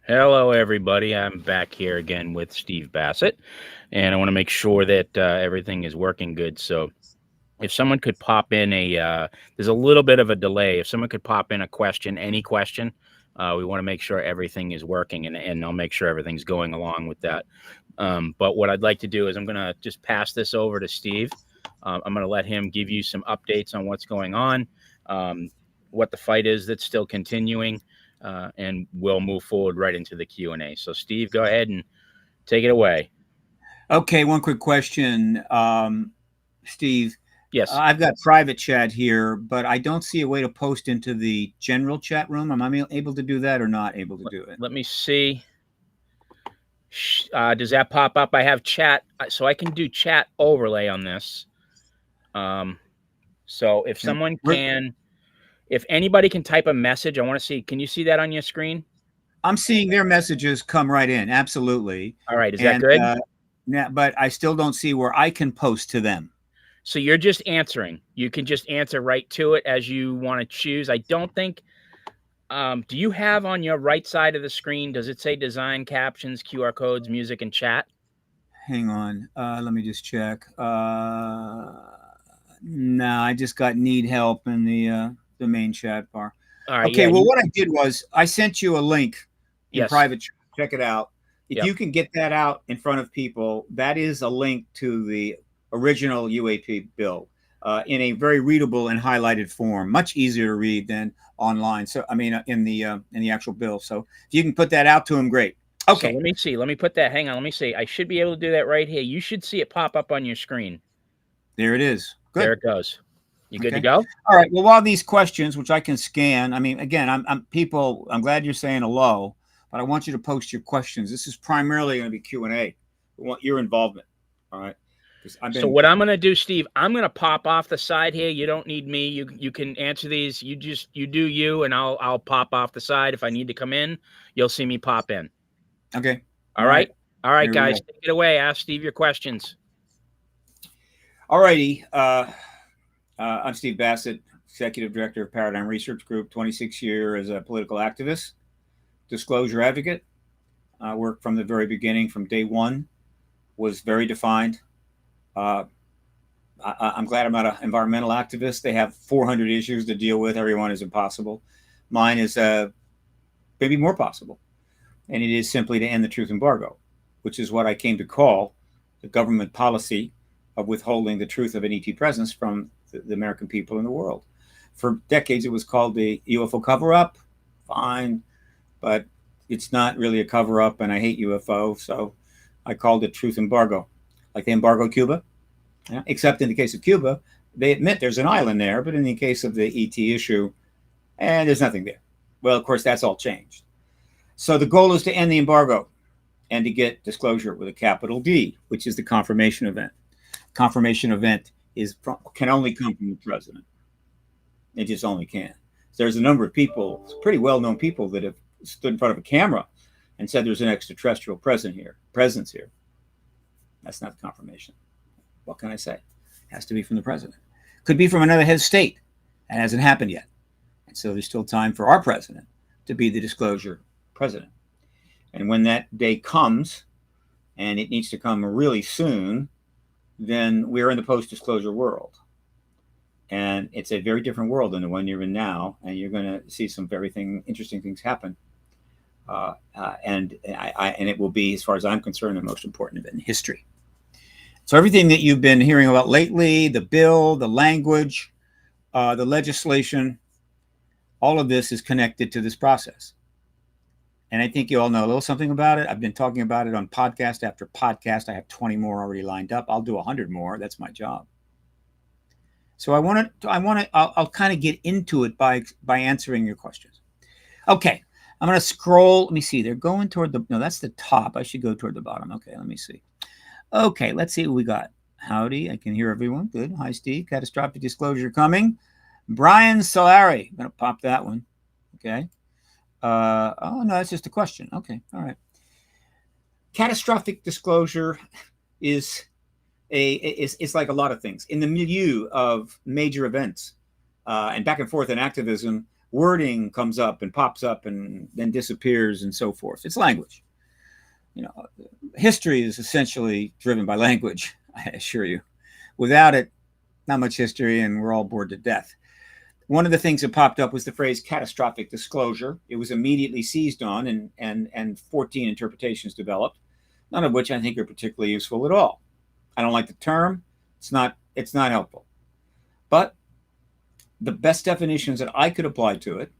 Hello, everybody. I'm back here again with Steve Bassett, and I want to make sure that everything is working good. So, if someone could pop in there's a little bit of a delay. If someone could pop in a question, any question, we want to make sure everything is working, and I'll make sure everything's going along with that. But what I'd like to do is I'm going to just pass this over to Steve. I'm going to let him give you some updates on what's going on, um, what the fight is that's still continuing, and we'll move forward right into the Q&A. So, Steve, go ahead and take it away. Okay, one quick question, Steve. Yes. I've got private chat here, but I don't see a way to post into the general chat room. Am I able to do that or not able to Let, do it? let me see. Does that pop up? I have chat, so I can do chat overlay on this. Um, so if Okay. someone can, if anybody can type a message, I want to see. Can you see that on your screen? I'm seeing their messages come right in, absolutely. All right, is that And good? now, but I still don't see where I can post to them. So you're just answering. You can just answer right to it as you want to choose. I don't think. Do you have on your right side of the screen? Does it say design captions, QR codes, music, and chat? Hang on, let me just check. No, I just got need help in the main chat bar. All right. Okay, Yeah. well, what I did was I sent you a link in Yes. private. Check it out. If Yep. you can get that out in front of people, that is a link to the original UAP bill in a very readable and highlighted form, much easier to read than online. So, I mean, in the actual bill. So, if you can put that out to them, great. So Okay, let me see. Let me put that. Hang on. Let me see. I should be able to do that right here. You should see it pop up on your screen. there it is. There Good. it goes. You good to Okay. go? All right. Well, while these questions, which I can scan, I mean, again, I'm people. I'm glad you're saying hello, but I want you to post your questions. This is primarily going to be Q&A. We want your involvement. All right. Because I've So been. what I'm gonna do, Steve, I'm gonna pop off the side here. You don't need me. You can answer these. You do you, and I'll pop off the side. If I need to come in, you'll see me pop in. Okay. All All right. right. All right, Here we guys, go. take it away. Ask Steve your questions. All righty. I'm Steve Bassett, Executive Director of Paradigm Research Group, 26 years as a political activist, disclosure advocate. I worked from the very beginning, from day one, was very defined. Uh, I'm glad I'm not an environmental activist. They have 400 issues to deal with. Every one is impossible. Mine is maybe more possible. And it is simply to end the truth embargo, which is what I came to call the government policy of withholding the truth of an ET presence from the American people and the world. For decades, it was called the UFO cover up. Fine. But it's not really a cover up, and I hate UFO. So I called it truth embargo, like they embargoed Cuba. Yeah? Except in the case of Cuba, they admit there's an island there, but in the case of the ET issue, there's nothing there. Well, of course, that's all changed. So the goal is to end the embargo and to get disclosure with a capital D, which is the confirmation event. Confirmation event can only come from the president. It just only can. So there's a number of people, pretty well-known people, that have stood in front of a camera and said there's an extraterrestrial presence here. That's not confirmation. What can I say? It has to be from the president. Could be from another head of state. That hasn't happened yet. And so there's still time for our president to be the disclosure president. And when that day comes, and it needs to come really soon, then we're in the post-disclosure world. And it's a very different world than the one you're in now. And you're going to see some very interesting things happen. And it will be, as far as I'm concerned, the most important event in history. So everything that you've been hearing about lately, the bill, the language, the legislation, all of this is connected to this process. And I think you all know a little something about it. I've been talking about it on podcast after podcast. I have 20 more already lined up. I'll do 100 more. That's my job. So I'll kind of get into it by answering your questions. Okay. I'm going to scroll. Let me see. They're going toward no, that's the top. I should go toward the bottom. Okay. Let me see. Okay. Let's see what we got. Howdy. I can hear everyone. Good. Hi, Steve. Catastrophic disclosure coming. Brian Solari. I'm going to pop that one. Okay. Oh, no, that's just a question. Okay. All right. Catastrophic disclosure is like a lot of things. In the milieu of major events and back and forth in activism, wording comes up and pops up and then disappears and so forth. It's language. History is essentially driven by language, I assure you. Without it, not much history, and we're all bored to death. One of the things that popped up was the phrase catastrophic disclosure. It was immediately seized on, and 14 interpretations developed, none of which I think are particularly useful at all. I don't like the term. It's not helpful. But the best definitions that I could apply to it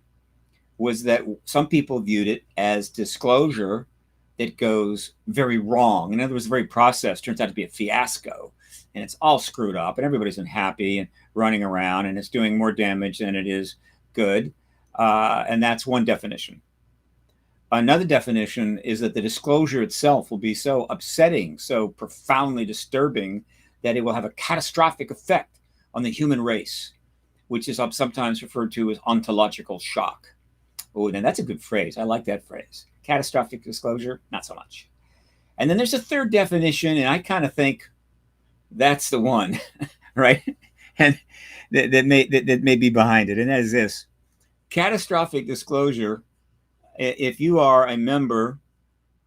was that some people viewed it as disclosure that goes very wrong. In other words, the very process turns out to be a fiasco, and it's all screwed up, and everybody's unhappy and running around, and it's doing more damage than it is good. And that's one definition. Another definition is that the disclosure itself will be so upsetting, so profoundly disturbing, that it will have a catastrophic effect on the human race, which is sometimes referred to as ontological shock. Oh, now that's a good phrase. I like that phrase. Catastrophic disclosure, not so much. And then there's a third definition, and I kind of think that's the one, right? And that may be behind it, and that is this. Catastrophic disclosure, if you are a member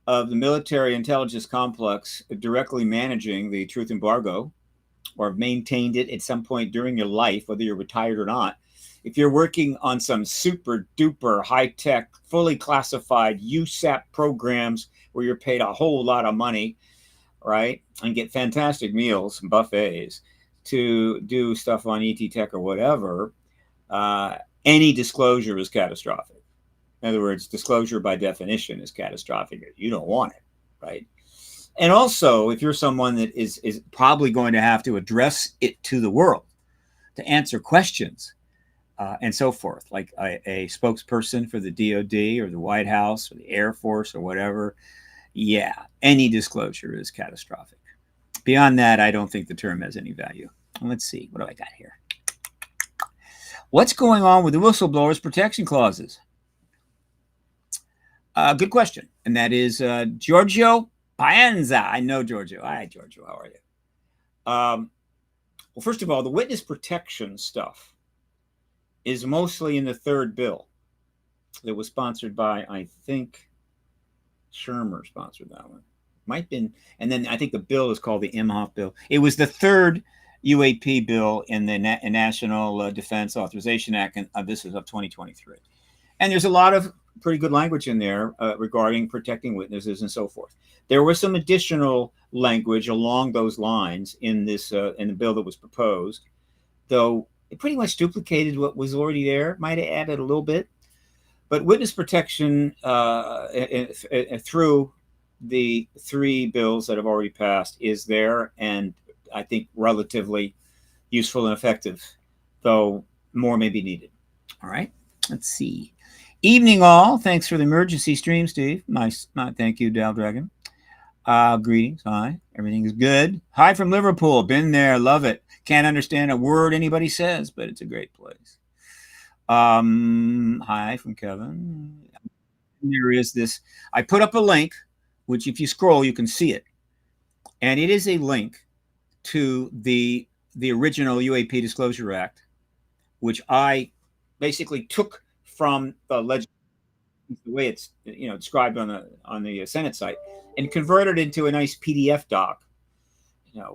of the military intelligence complex directly managing the truth embargo, or maintained it at some point during your life, whether you're retired or not, if you're working on some super duper high-tech, fully classified USAP programs where you're paid a whole lot of money, right, and get fantastic meals and buffets to do stuff on ET Tech or whatever, any disclosure is catastrophic. In other words, disclosure by definition is catastrophic. You don't want it, right? And also, if you're someone that is probably going to have to address it to the world, to answer questions, and so forth, like a spokesperson for the DOD or the White House or the Air Force or whatever, yeah, any disclosure is catastrophic. Beyond that, I don't think the term has any value. Let's see, what do I got here? What's going on with the whistleblowers' protection clauses? Good question. And that is Giorgio Paenza. I know Giorgio. Hi, Giorgio. How are you? Well, first of all, the witness protection stuff is mostly in the third bill that was sponsored by, I think, Shermer sponsored that one. Might have been, and then I think the bill is called the Imhoff bill. It was the third UAP bill in the National Defense Authorization Act, and this is of 2023. And there's a lot of pretty good language in there regarding protecting witnesses and so forth. There was some additional language along those lines in this in the bill that was proposed, though it pretty much duplicated what was already there. Might have added a little bit, but witness protection through the three bills that have already passed is there, and I think relatively useful and effective, though more may be needed. All right, let's see. Evening all. Thanks for the emergency stream, Steve. Nice. Thank you, Dal Dragon. Greetings. Hi. Everything is good. Hi from Liverpool. Been there. Love it. Can't understand a word anybody says, but it's a great place. Hi from Kevin. There is this. I put up a link, which if you scroll, you can see it. And it is a link to the original UAP Disclosure Act, which I basically took from the way it's described on the Senate site, and converted it into a nice PDF doc,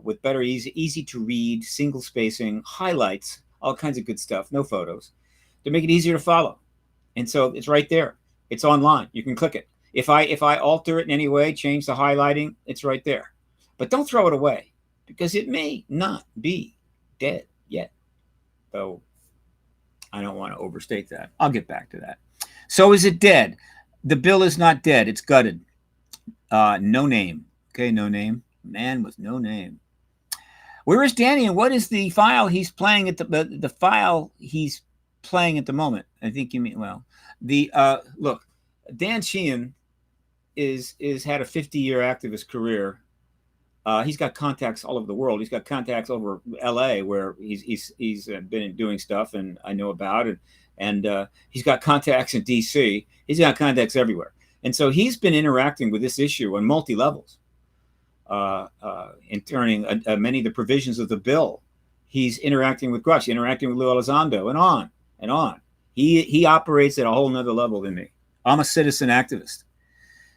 with better easy to read, single spacing, highlights, all kinds of good stuff, no photos, to make it easier to follow. And so it's right there. It's online. You can click it. If I alter it in any way, change the highlighting, it's right there. But don't throw it away, because it may not be dead yet, though I don't want to overstate that. I'll get back to that. So is it dead? The bill is not dead. It's gutted. No name. Okay, no name. Man with no name. Where is Danny, and what is the file he's playing at the file he's playing at the moment? I think you mean, well, the look, Dan Sheehan is had a 50-year activist career. He's got contacts all over the world. He's got contacts over LA, where he's been doing stuff, and I know about it. And he's got contacts in DC. He's got contacts everywhere. And so he's been interacting with this issue on multi levels, in turning many of the provisions of the bill. He's interacting with Grush, interacting with Lou Elizondo, and on and on. He operates at a whole nother level than me. I'm a citizen activist.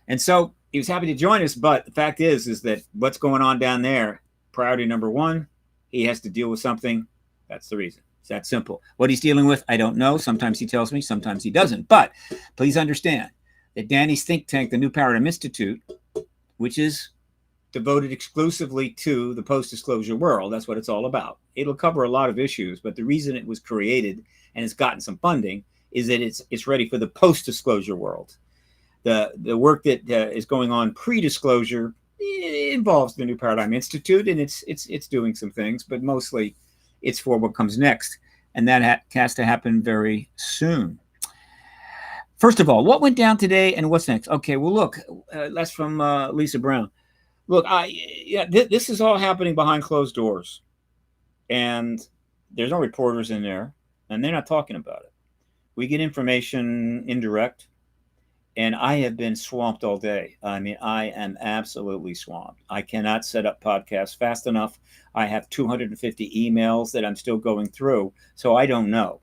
And so he was happy to join us. But the fact is that what's going on down there, priority number one, he has to deal with something. That's the reason. It's that simple. What he's dealing with, I don't know. Sometimes he tells me, sometimes he doesn't. But please understand that Danny's think tank, the New Paradigm Institute, which is devoted exclusively to the post-disclosure world, that's what it's all about. It'll cover a lot of issues, but the reason it was created and it's gotten some funding is that it's ready for the post-disclosure world. The work that is going on pre-disclosure involves the New Paradigm Institute, and it's doing some things, but mostly it's for what comes next, and that has to happen very soon. First of all, what went down today, and what's next? Okay, well, look, that's from Lisa Brown. Look, this is all happening behind closed doors, and there's no reporters in there, and they're not talking about it. We get information indirect. And I have been swamped all day. I mean, I am absolutely swamped. I cannot set up podcasts fast enough. I have 250 emails that I'm still going through, so I don't know.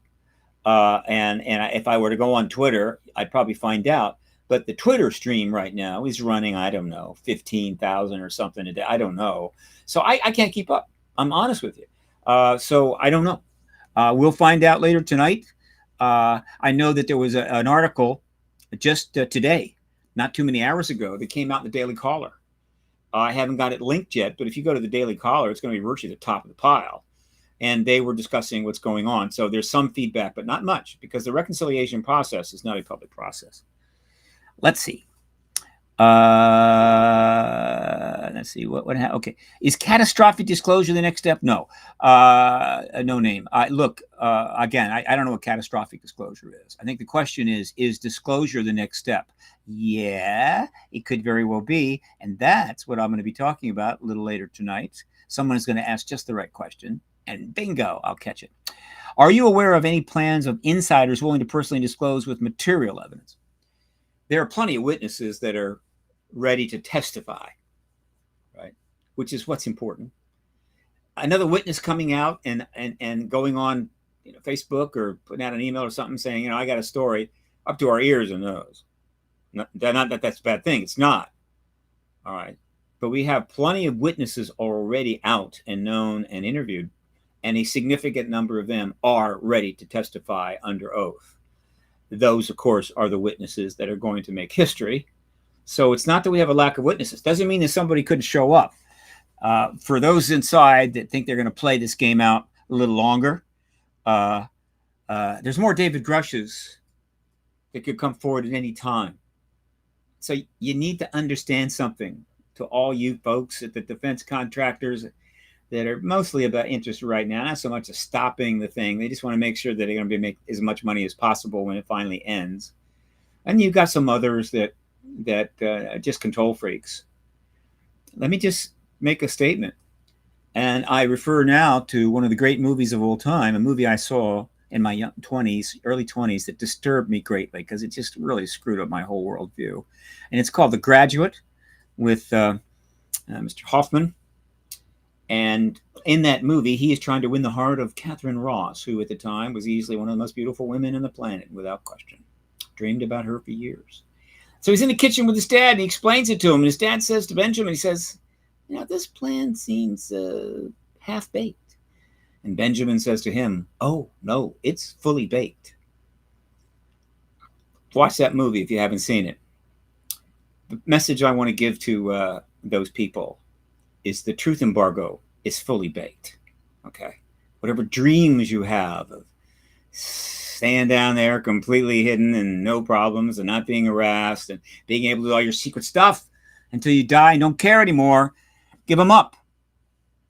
And if I were to go on Twitter, I'd probably find out. But the Twitter stream right now is running, I don't know, 15,000 or something a day. I don't know. So I can't keep up. I'm honest with you. So I don't know. We'll find out later tonight. I know that there was an article just today, not too many hours ago, that came out in the Daily Caller. I haven't got it linked yet, but if you go to the Daily Caller, it's going to be virtually the top of the pile. And they were discussing what's going on. So there's some feedback, but not much, because the reconciliation process is not a public process. Let's see. Let's see what okay. Is catastrophic disclosure the next step? No. No name. Look, again, I don't know what catastrophic disclosure is. I think the question is disclosure the next step? Yeah, it could very well be. And that's what I'm going to be talking about a little later tonight. Someone is going to ask just the right question, and bingo, I'll catch it. Are you aware of any plans of insiders willing to personally disclose with material evidence? There are plenty of witnesses that are ready to testify, right? Which is what's important. Another witness coming out and going on, Facebook or putting out an email or something saying, I got a story up to our ears and nose. Not that that's a bad thing. It's not. All right. But we have plenty of witnesses already out and known and interviewed, and a significant number of them are ready to testify under oath. Those, of course, are the witnesses that are going to make history. So it's not that we have a lack of witnesses. Doesn't mean that somebody couldn't show up. For those inside that think they're going to play this game out a little longer, there's more David Grushes that could come forward at any time. So you need to understand something, to all you folks at the defense contractors that are mostly about interest right now, not so much of stopping the thing. They just want to make sure that they're going to make as much money as possible when it finally ends. And you've got some others that just control freaks. Let me just make a statement. And I refer now to one of the great movies of all time, a movie I saw in my early 20s, that disturbed me greatly because it just really screwed up my whole worldview. And it's called The Graduate, with Mr. Hoffman. And in that movie, he is trying to win the heart of Catherine Ross, who at the time was easily one of the most beautiful women on the planet, without question. Dreamed about her for years. So he's in the kitchen with his dad, and he explains it to him. And his dad says to Benjamin, he says, this plan seems half-baked. And Benjamin says to him, oh, no, it's fully baked. Watch that movie if you haven't seen it. The message I want to give to those people is the truth embargo is fully baked. Okay. Whatever dreams you have of staying down there completely hidden and no problems and not being harassed and being able to do all your secret stuff until you die and don't care anymore, give them up.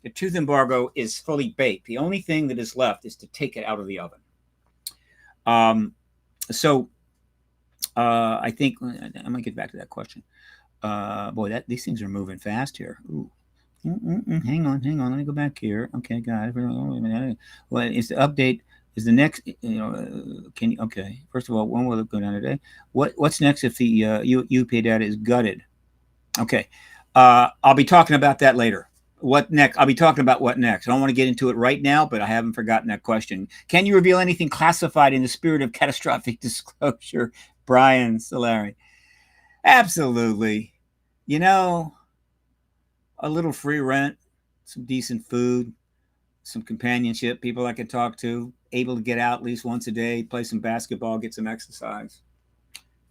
The truth embargo is fully baked. The only thing that is left is to take it out of the oven. I think I might get back to that question. Boy, these things are moving fast here. Ooh. Hang on. Let me go back here. Okay, got it. Well, is the update? Is the next? Can you? Okay. First of all, when will it go down today? What's next if the UP data is gutted? Okay. I'll be talking about that later. What next? I'll be talking about what next. I don't want to get into it right now, but I haven't forgotten that question. Can you reveal anything classified in the spirit of catastrophic disclosure? Brian Solari. Absolutely. You know, a little free rent, some decent food, some companionship, people I can talk to, able to get out at least once a day, play some basketball, get some exercise.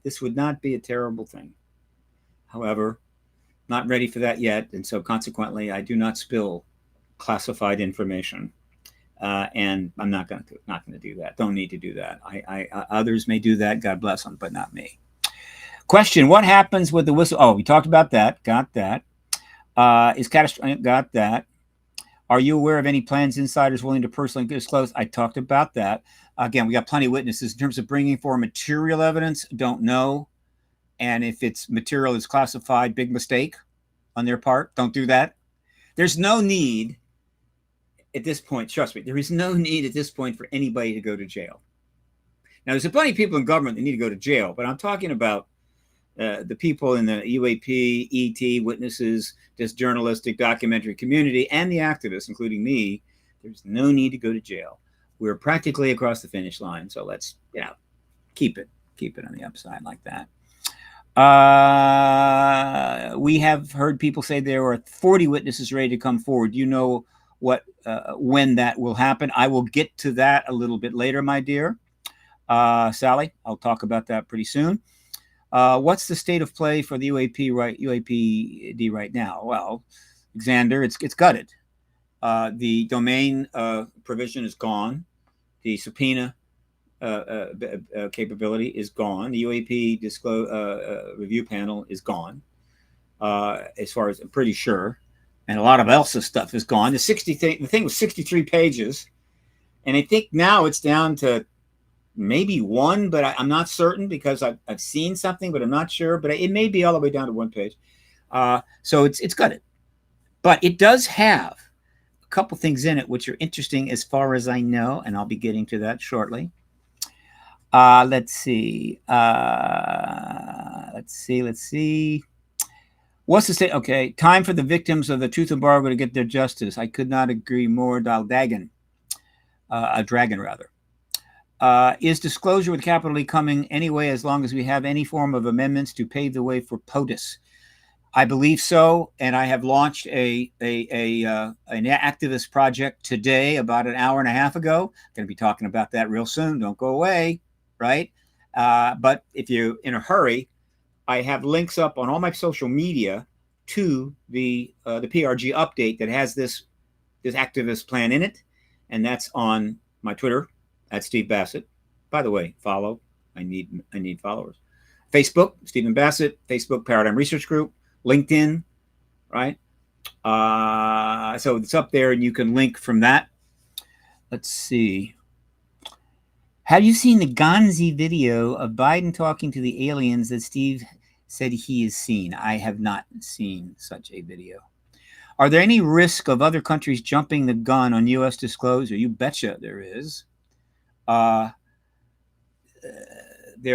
This would not be a terrible thing. However, not ready for that yet, and so consequently, I do not spill classified information, and I'm not going to do that. Don't need to do that. Others may do that. God bless them, but not me. Question: what happens with the whistle? Oh, we talked about that. Got that. Is catastrophic? Got that. Are you aware of any plans insiders willing to personally disclose? I talked about that. Again, we got plenty of witnesses. In terms of bringing forward material evidence, don't know. And if it's material is classified, big mistake on their part. Don't do that. There's no need at this point, trust me, there is no need at this point for anybody to go to jail. Now, there's plenty of people in government that need to go to jail, but I'm talking about the people in the UAP, ET, witnesses, this journalistic documentary community, and the activists, including me. There's no need to go to jail. We're practically across the finish line, so let's, keep it on the upside like that. We have heard people say there are 40 witnesses ready to come forward. You know what, when that will happen. I will get to that a little bit later, my dear. Sally, I'll talk about that pretty soon. What's the state of play for the UAPD right now? Well, Xander, it's gutted. The domain provision is gone. The subpoena capability is gone. The UAP review panel is gone, as far as I'm pretty sure. And a lot of Elsa's stuff is gone. The thing was 63 pages. And I think now it's down to maybe one, but I'm not certain because I've seen something, but I'm not sure. But it may be all the way down to one page. So it's gutted. But it does have a couple things in it which are interesting as far as I know, and I'll be getting to that shortly. Let's see. What's the state? Okay, time for the victims of the truth embargo to get their justice. I could not agree more. Dragon, rather. Is disclosure with capital E coming anyway, as long as we have any form of amendments to pave the way for POTUS? I believe so, and I have launched an activist project today, about an hour and a half ago. Going to be talking about that real soon. Don't go away, right? But if you're in a hurry, I have links up on all my social media to the PRG update that has this activist plan in it, and that's on my Twitter at Steve Bassett. By the way, follow. I need followers. Facebook, Stephen Bassett. Facebook, Paradigm Research Group. LinkedIn, right? So it's up there, and you can link from that. Let's see. Have you seen the Gonzi video of Biden talking to the aliens that Steve said he has seen? I have not seen such a video. Are there any risk of other countries jumping the gun on U.S. disclosure? You betcha there is. There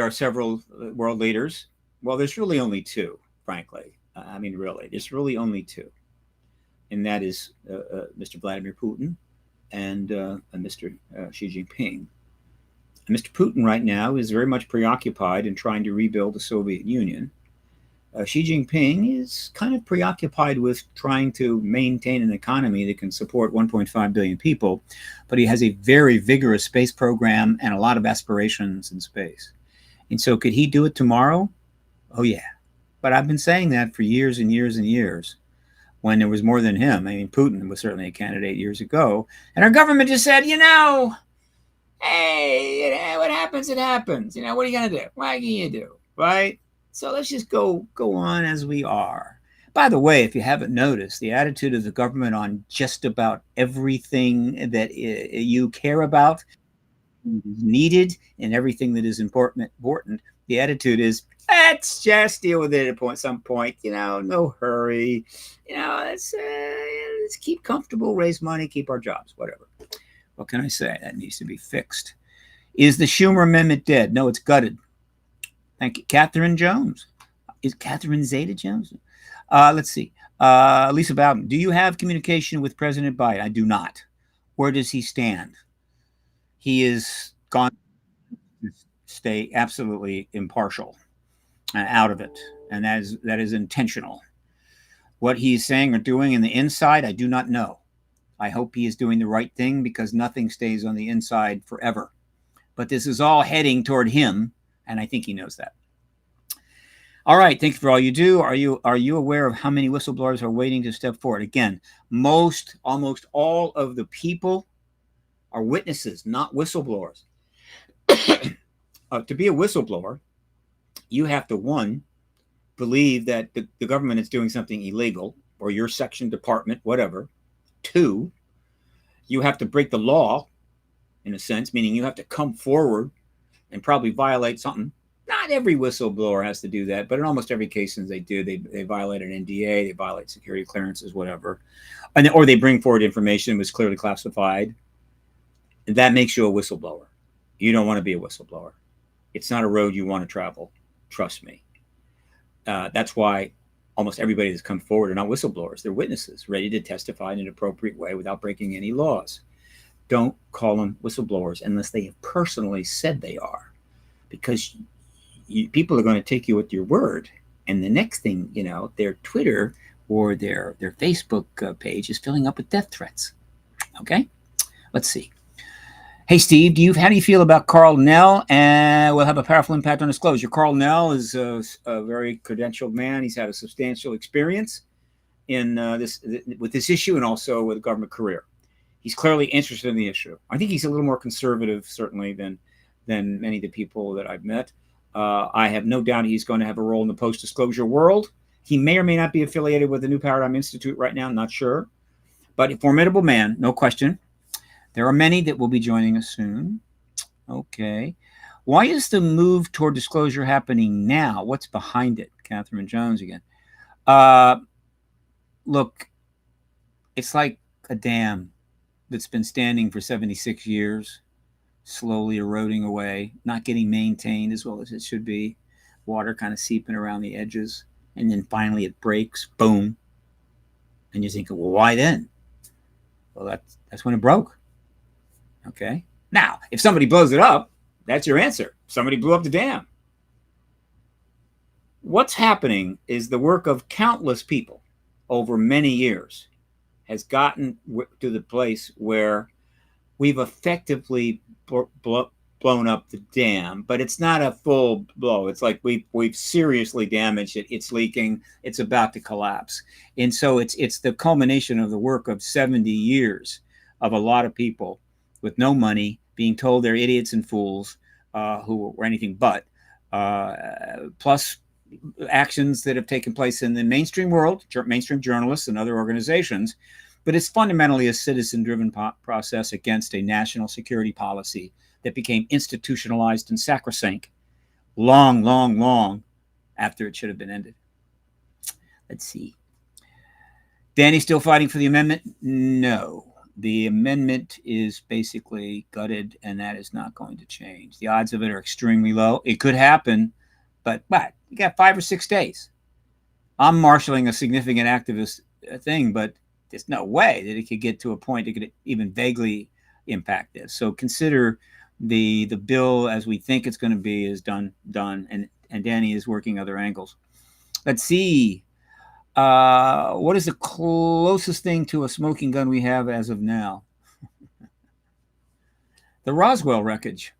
are several world leaders. Well, there's really only two, frankly. I mean, really, there's really only two. And that is Mr. Vladimir Putin and Mr. Xi Jinping. And Mr. Putin right now is very much preoccupied in trying to rebuild the Soviet Union. Xi Jinping is kind of preoccupied with trying to maintain an economy that can support 1.5 billion people, but he has a very vigorous space program and a lot of aspirations in space. And so could he do it tomorrow? Oh, yeah. But I've been saying that for years and years and years when there was more than him. I mean, Putin was certainly a candidate years ago. And our government just said, hey, what happens, it happens. What are you going to do? What can you do? Right? So let's just go on as we are. By the way, if you haven't noticed, the attitude of the government on just about everything that you care about is needed and everything that is important, the attitude is, let's just deal with it at some point. No hurry. Let's keep comfortable, raise money, keep our jobs, whatever. What can I say? That needs to be fixed. Is the Schumer Amendment dead? No, it's gutted. Thank you. Catherine Jones. Is Catherine Zeta Jones? Let's see. Lisa Bowden, do you have communication with President Biden? I do not. Where does he stand? He is gone to stay absolutely impartial, out of it, and that is intentional. What he is saying or doing in the inside, I do not know. I hope he is doing the right thing because nothing stays on the inside forever. But this is all heading toward him, and I think he knows that. All right, thank you for all you do. Are you aware of how many whistleblowers are waiting to step forward? Again, almost all of the people are witnesses, not whistleblowers. To be a whistleblower, you have to, one, believe that the government is doing something illegal, or your section, department, whatever. Two, you have to break the law, in a sense, meaning you have to come forward and probably violate something. Not every whistleblower has to do that, but in almost every case they do. They violate an NDA, they violate security clearances, whatever, or they bring forward information that was clearly classified. And that makes you a whistleblower. You don't want to be a whistleblower. It's not a road you want to travel. Trust me. That's why almost everybody that's come forward are not whistleblowers. They're witnesses, ready to testify in an appropriate way without breaking any laws. Don't call them whistleblowers unless they have personally said they are, because people are going to take you at your word. And the next thing, their Twitter or their Facebook page is filling up with death threats. Okay, let's see. Hey, Steve, how do you feel about Carl Nell? And will have a powerful impact on disclosure. Carl Nell is a very credentialed man. He's had a substantial experience in with this issue, and also with a government career. He's clearly interested in the issue. I think he's a little more conservative, certainly, than many of the people that I've met. I have no doubt he's going to have a role in the post-disclosure world. He may or may not be affiliated with the New Paradigm Institute right now. I'm not sure. But a formidable man, no question. There are many that will be joining us soon. Okay. Why is the move toward disclosure happening now? What's behind it? Catherine Jones again. Look, it's like a dam that's been standing for 76 years, slowly eroding away, not getting maintained as well as it should be, water kind of seeping around the edges, and then finally it breaks, boom. And you're thinking, well, why then? Well, that's when it broke. Okay. Now, if somebody blows it up, that's your answer. Somebody blew up the dam. What's happening is the work of countless people over many years has gotten to the place where we've effectively blown up the dam, but it's not a full blow. It's like we've seriously damaged it. It's leaking. It's about to collapse. And so it's the culmination of the work of 70 years of a lot of people with no money being told they're idiots and fools who were anything but, plus actions that have taken place in the mainstream world, mainstream journalists and other organizations. But it's fundamentally a citizen-driven process against a national security policy that became institutionalized and sacrosanct long after it should have been ended. Let's see. Danny still fighting for the amendment? No. The amendment is basically gutted, and that is not going to change. The odds of it are extremely low. It could happen, but you got 5 or 6 days. I'm marshaling a significant activist thing, but there's no way that it could get to a point that could even vaguely impact this. So consider the bill as we think it's going to be is done, and Danny is working other angles. Let's see. What is the closest thing to a smoking gun we have as of now? The Roswell wreckage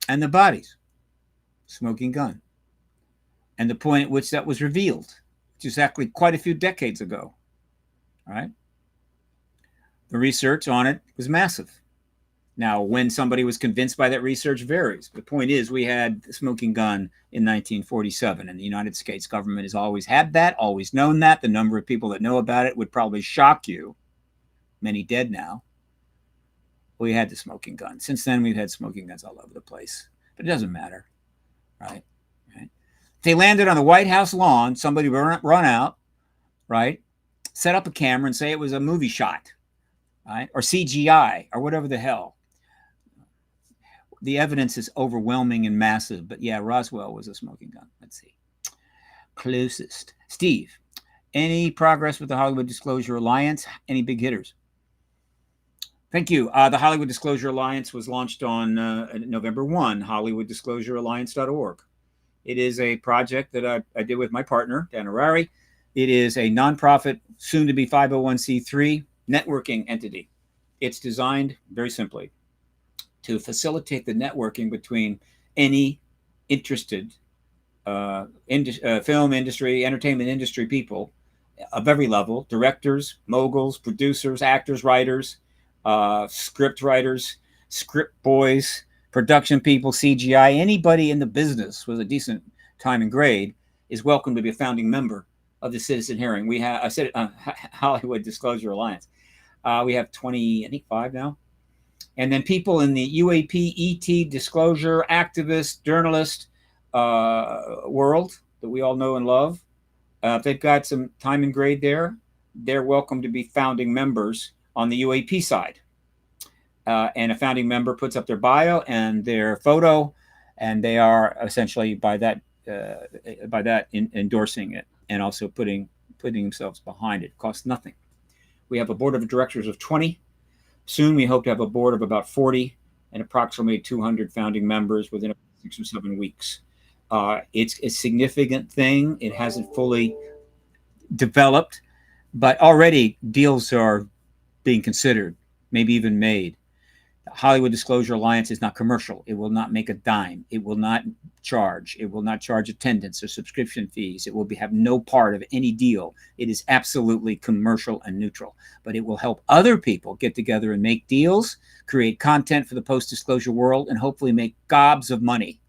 and the bodies. Smoking gun. And the point at which that was revealed, which is actually quite a few decades ago. All right. The research on it was massive. Now, when somebody was convinced by that research varies. The point is, we had the smoking gun in 1947, and the United States government has always had that, always known that. The number of people that know about it would probably shock you. Many dead now. We had the smoking gun. Since then, we've had smoking guns all over the place. But it doesn't matter, right? If they landed on the White House lawn, somebody would run out, right? Set up a camera and say it was a movie shot, right? Or CGI, or whatever the hell. The evidence is overwhelming and massive, but yeah, Roswell was a smoking gun. Let's see. Closest. Steve, Any progress with the Hollywood Disclosure Alliance? Any big hitters? Thank you. The Hollywood Disclosure Alliance was launched on November 1, hollywooddisclosurealliance.org. It is a project that I did with my partner, Dan Harari. It is a nonprofit, soon to be 501c3 networking entity. It's designed very simply to facilitate the networking between any interested film industry, entertainment industry people of every level: directors, moguls, producers, actors, writers, script writers, script boys, production people, CGI. Anybody in the business with a decent time and grade is welcome to be a founding member of the Citizen Hearing. We have, I said, Hollywood Disclosure Alliance. We have 20, I think 5 now. And then people in the UAP, ET, disclosure, activist, journalist world that we all know and love. If they've got some time and grade there, they're welcome to be founding members on the UAP side. And a founding member puts up their bio and their photo, and they are essentially by that endorsing it and also putting themselves behind it. It costs nothing. We have a board of directors of 20. Soon we hope to have a board of about 40 and approximately 200 founding members within 6 or 7 weeks. It's a significant thing. It hasn't fully developed, but already deals are being considered, maybe even made. The Hollywood Disclosure Alliance is not commercial. It will not make a dime. It will not charge. It will not charge attendance or subscription fees. It will have no part of any deal. It is absolutely commercial and neutral, but it will help other people get together and make deals, create content for the post-disclosure world, and hopefully make gobs of money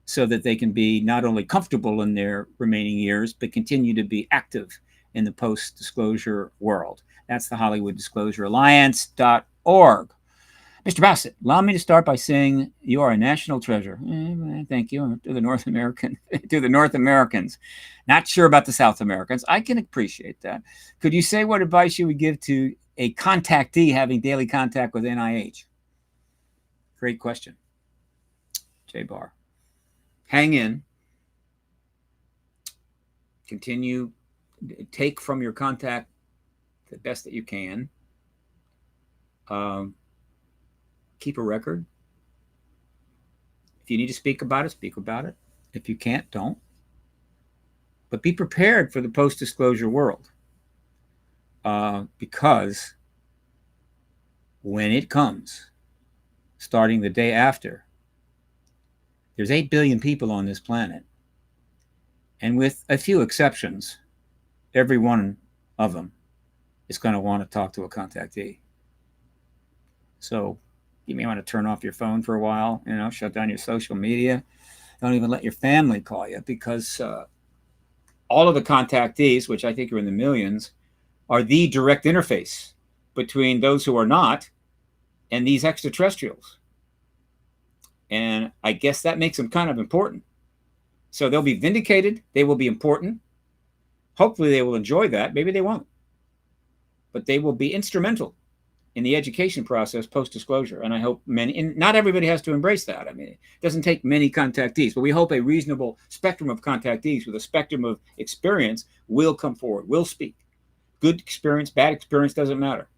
so that they can be not only comfortable in their remaining years, but continue to be active in the post-disclosure world. That's the Hollywood Disclosure Alliance.org. Mr. Bassett, allow me to start by saying you are a national treasure. Thank you to the North Americans. Not sure about the South Americans. I can appreciate that. Could you say what advice you would give to a contactee having daily contact with NIH? Great question. J Bar. Hang in. Continue. Take from your contact the best that you can. Keep a record. If you need to speak about it, speak about it. If you can't, don't. But be prepared for the post-disclosure world. Because when it comes, starting the day after, there's 8 billion people on this planet. And with a few exceptions, every one of them is going to want to talk to a contactee. So you may want to turn off your phone for a while, shut down your social media. Don't even let your family call you, because all of the contactees, which I think are in the millions, are the direct interface between those who are not and these extraterrestrials. And I guess that makes them kind of important. So they'll be vindicated. They will be important. Hopefully they will enjoy that. Maybe they won't. But they will be instrumental in the education process post-disclosure. And I hope many, and not everybody has to embrace that. I mean, it doesn't take many contactees, but we hope a reasonable spectrum of contactees with a spectrum of experience will come forward, will speak. Good experience, bad experience, doesn't matter.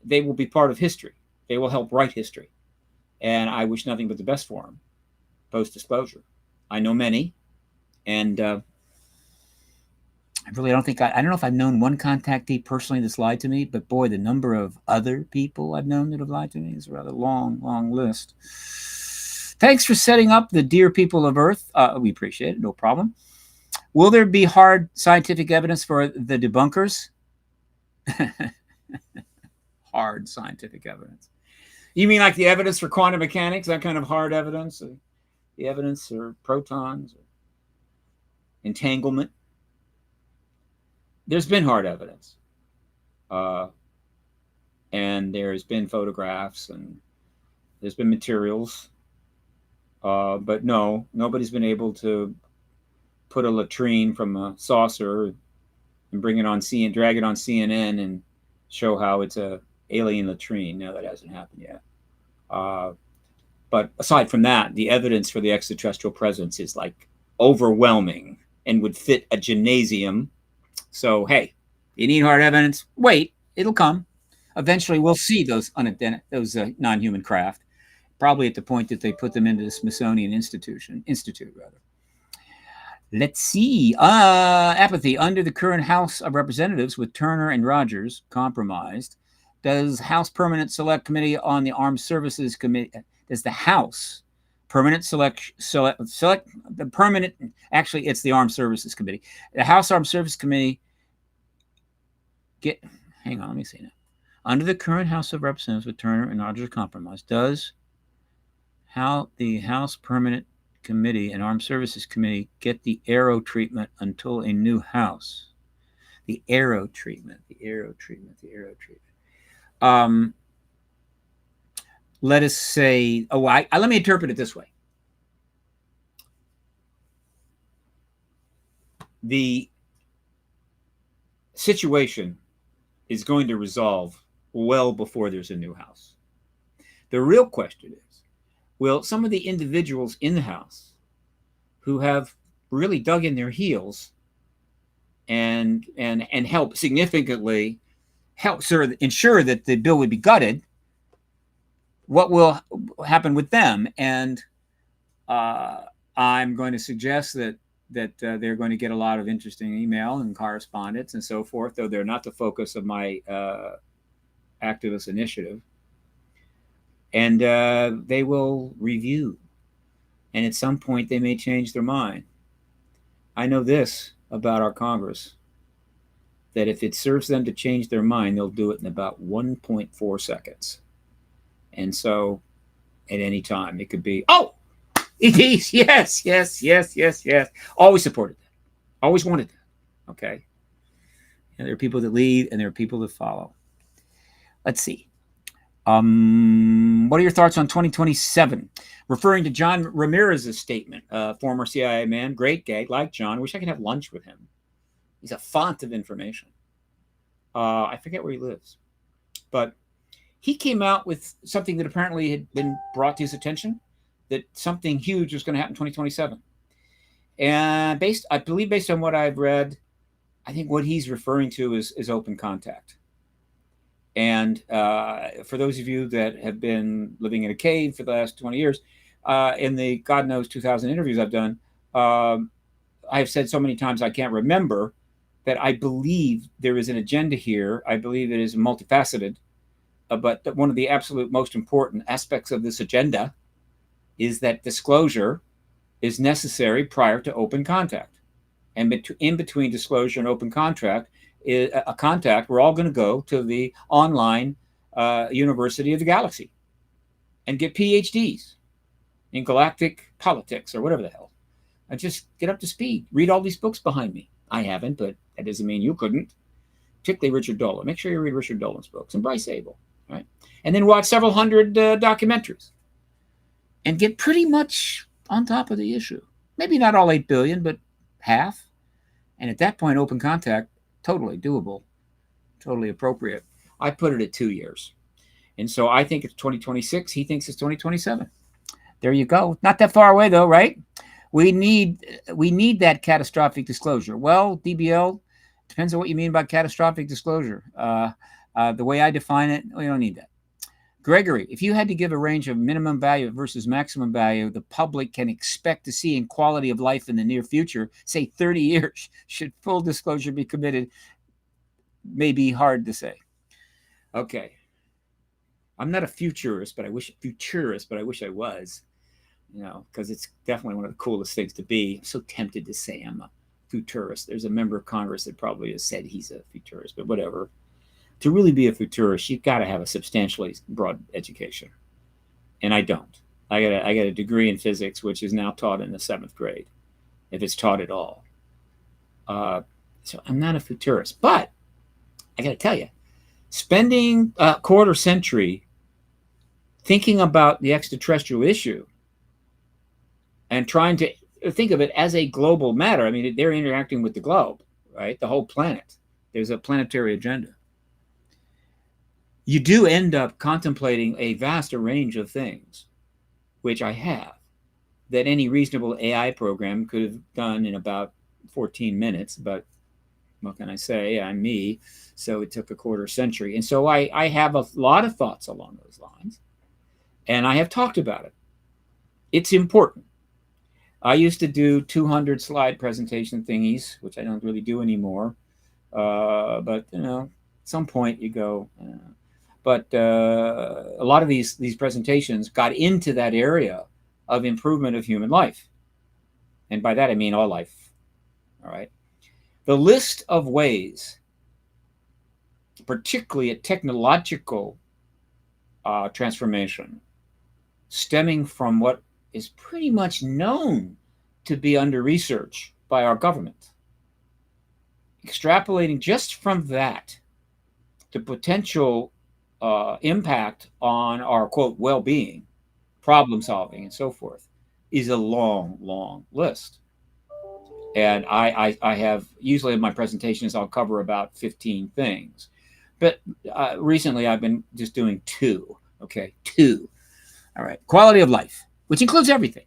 They will be part of history. They will help write history. And I wish nothing but the best for them post-disclosure. I know many, and I really don't think I don't know if I've known one contactee personally that's lied to me, but boy, the number of other people I've known that have lied to me is a rather long list. Thanks for setting up the Dear People of Earth. We appreciate it. No problem. Will there be hard scientific evidence for the debunkers? Hard scientific evidence. You mean like the evidence for quantum mechanics, that kind of hard evidence? The evidence for protons, or entanglement? There's been hard evidence. And there's been photographs, and there's been materials. But no, nobody's been able to put a latrine from a saucer and bring it on drag it on CNN and show how it's a alien latrine. No, that hasn't happened yet. But aside from that, the evidence for the extraterrestrial presence is like overwhelming and would fit a gymnasium So, hey, you need hard evidence? Wait, it'll come. Eventually, we'll see those non-human craft, probably at the point that they put them into the Smithsonian Institute rather. Let's see. Apathy. Under the current House of Representatives with Turner and Rogers compromised, does House Permanent Select Committee on the Armed Services Committee, does the House Permanent Select the permanent, actually it's the Armed Services Committee. The House Armed Services Committee hang on, let me see now. Under the current House of Representatives with Turner and Rogers compromise, does the House Permanent Committee and Armed Services Committee get the arrow treatment until a new House? The arrow treatment. Let us say, let me interpret it this way. The situation is going to resolve well before there's a new House. The real question is, will some of the individuals in the House who have really dug in their heels and help significantly ensure that the bill would be gutted, what will happen with them? And I'm going to suggest that they're going to get a lot of interesting email and correspondence and so forth, though they're not the focus of my activist initiative. And they will review. And at some point, they may change their mind. I know this about our Congress, that if it serves them to change their mind, they'll do it in about 1.4 seconds. And so at any time, it could be, it is, yes. Always supported that. Always wanted that. Okay. And there are people that lead and there are people that follow. Let's see. What are your thoughts on 2027? Referring to John Ramirez's statement, former CIA man, great guy, like John. I wish I could have lunch with him. He's a font of information. I forget where he lives. But he came out with something that apparently had been brought to his attention, that something huge was going to happen in 2027. And I believe based on what I've read, I think what he's referring to is open contact. And for those of you that have been living in a cave for the last 20 years, in the God knows 2,000 interviews I've done, I have said so many times I can't remember that I believe there is an agenda here. I believe it is multifaceted, but one of the absolute most important aspects of this agenda is that disclosure is necessary prior to open contact. And in between disclosure and open contact, we're all going to go to the online University of the Galaxy and get PhDs in galactic politics or whatever the hell. And just get up to speed. Read all these books behind me. I haven't, but that doesn't mean you couldn't. Particularly Richard Dolan. Make sure you read Richard Dolan's books and Bryce Abel, right? And then watch several hundred documentaries and get pretty much on top of the issue. Maybe not all 8 billion, but half. And at that point, open contact, totally doable, totally appropriate. I put it at 2 years. And so I think it's 2026. He thinks it's 2027. There you go. Not that far away, though, right? We need that catastrophic disclosure. Well, DBL, depends on what you mean by catastrophic disclosure. The way I define it, we don't need that. Gregory, if you had to give a range of minimum value versus maximum value the public can expect to see in quality of life in the near future, say 30 years, should full disclosure be committed? May be hard to say. Okay. I'm not a futurist, but I wish I was, because it's definitely one of the coolest things to be. I'm so tempted to say I'm a futurist. There's a member of Congress that probably has said he's a futurist, but whatever. To really be a futurist, you've got to have a substantially broad education. And I don't. I got a degree in physics, which is now taught in the 7th grade, if it's taught at all. So I'm not a futurist. But I got to tell you, spending a quarter century thinking about the extraterrestrial issue and trying to think of it as a global matter. I mean, they're interacting with the globe, right? The whole planet. There's a planetary agenda. You do end up contemplating a vast range of things, which I have, that any reasonable AI program could have done in about 14 minutes. But What can I say? I'm me. So it took a quarter century. And so I have a lot of thoughts along those lines. And I have talked about it. It's important. I used to do 200 slide presentation thingies, which I don't really do anymore. But, you know, at some point you go. But a lot of these presentations got into that area of improvement of human life. And by that, I mean all life. All right. The list of ways, particularly a technological transformation, stemming from what is pretty much known to be under research by our government, extrapolating just from that the potential impact on our, quote, well-being, problem solving, and so forth, is a long, long list. And I have, usually in my presentations, I'll cover about 15 things. But recently I've been just doing 2. Okay, 2. All right. Quality of life, which includes everything.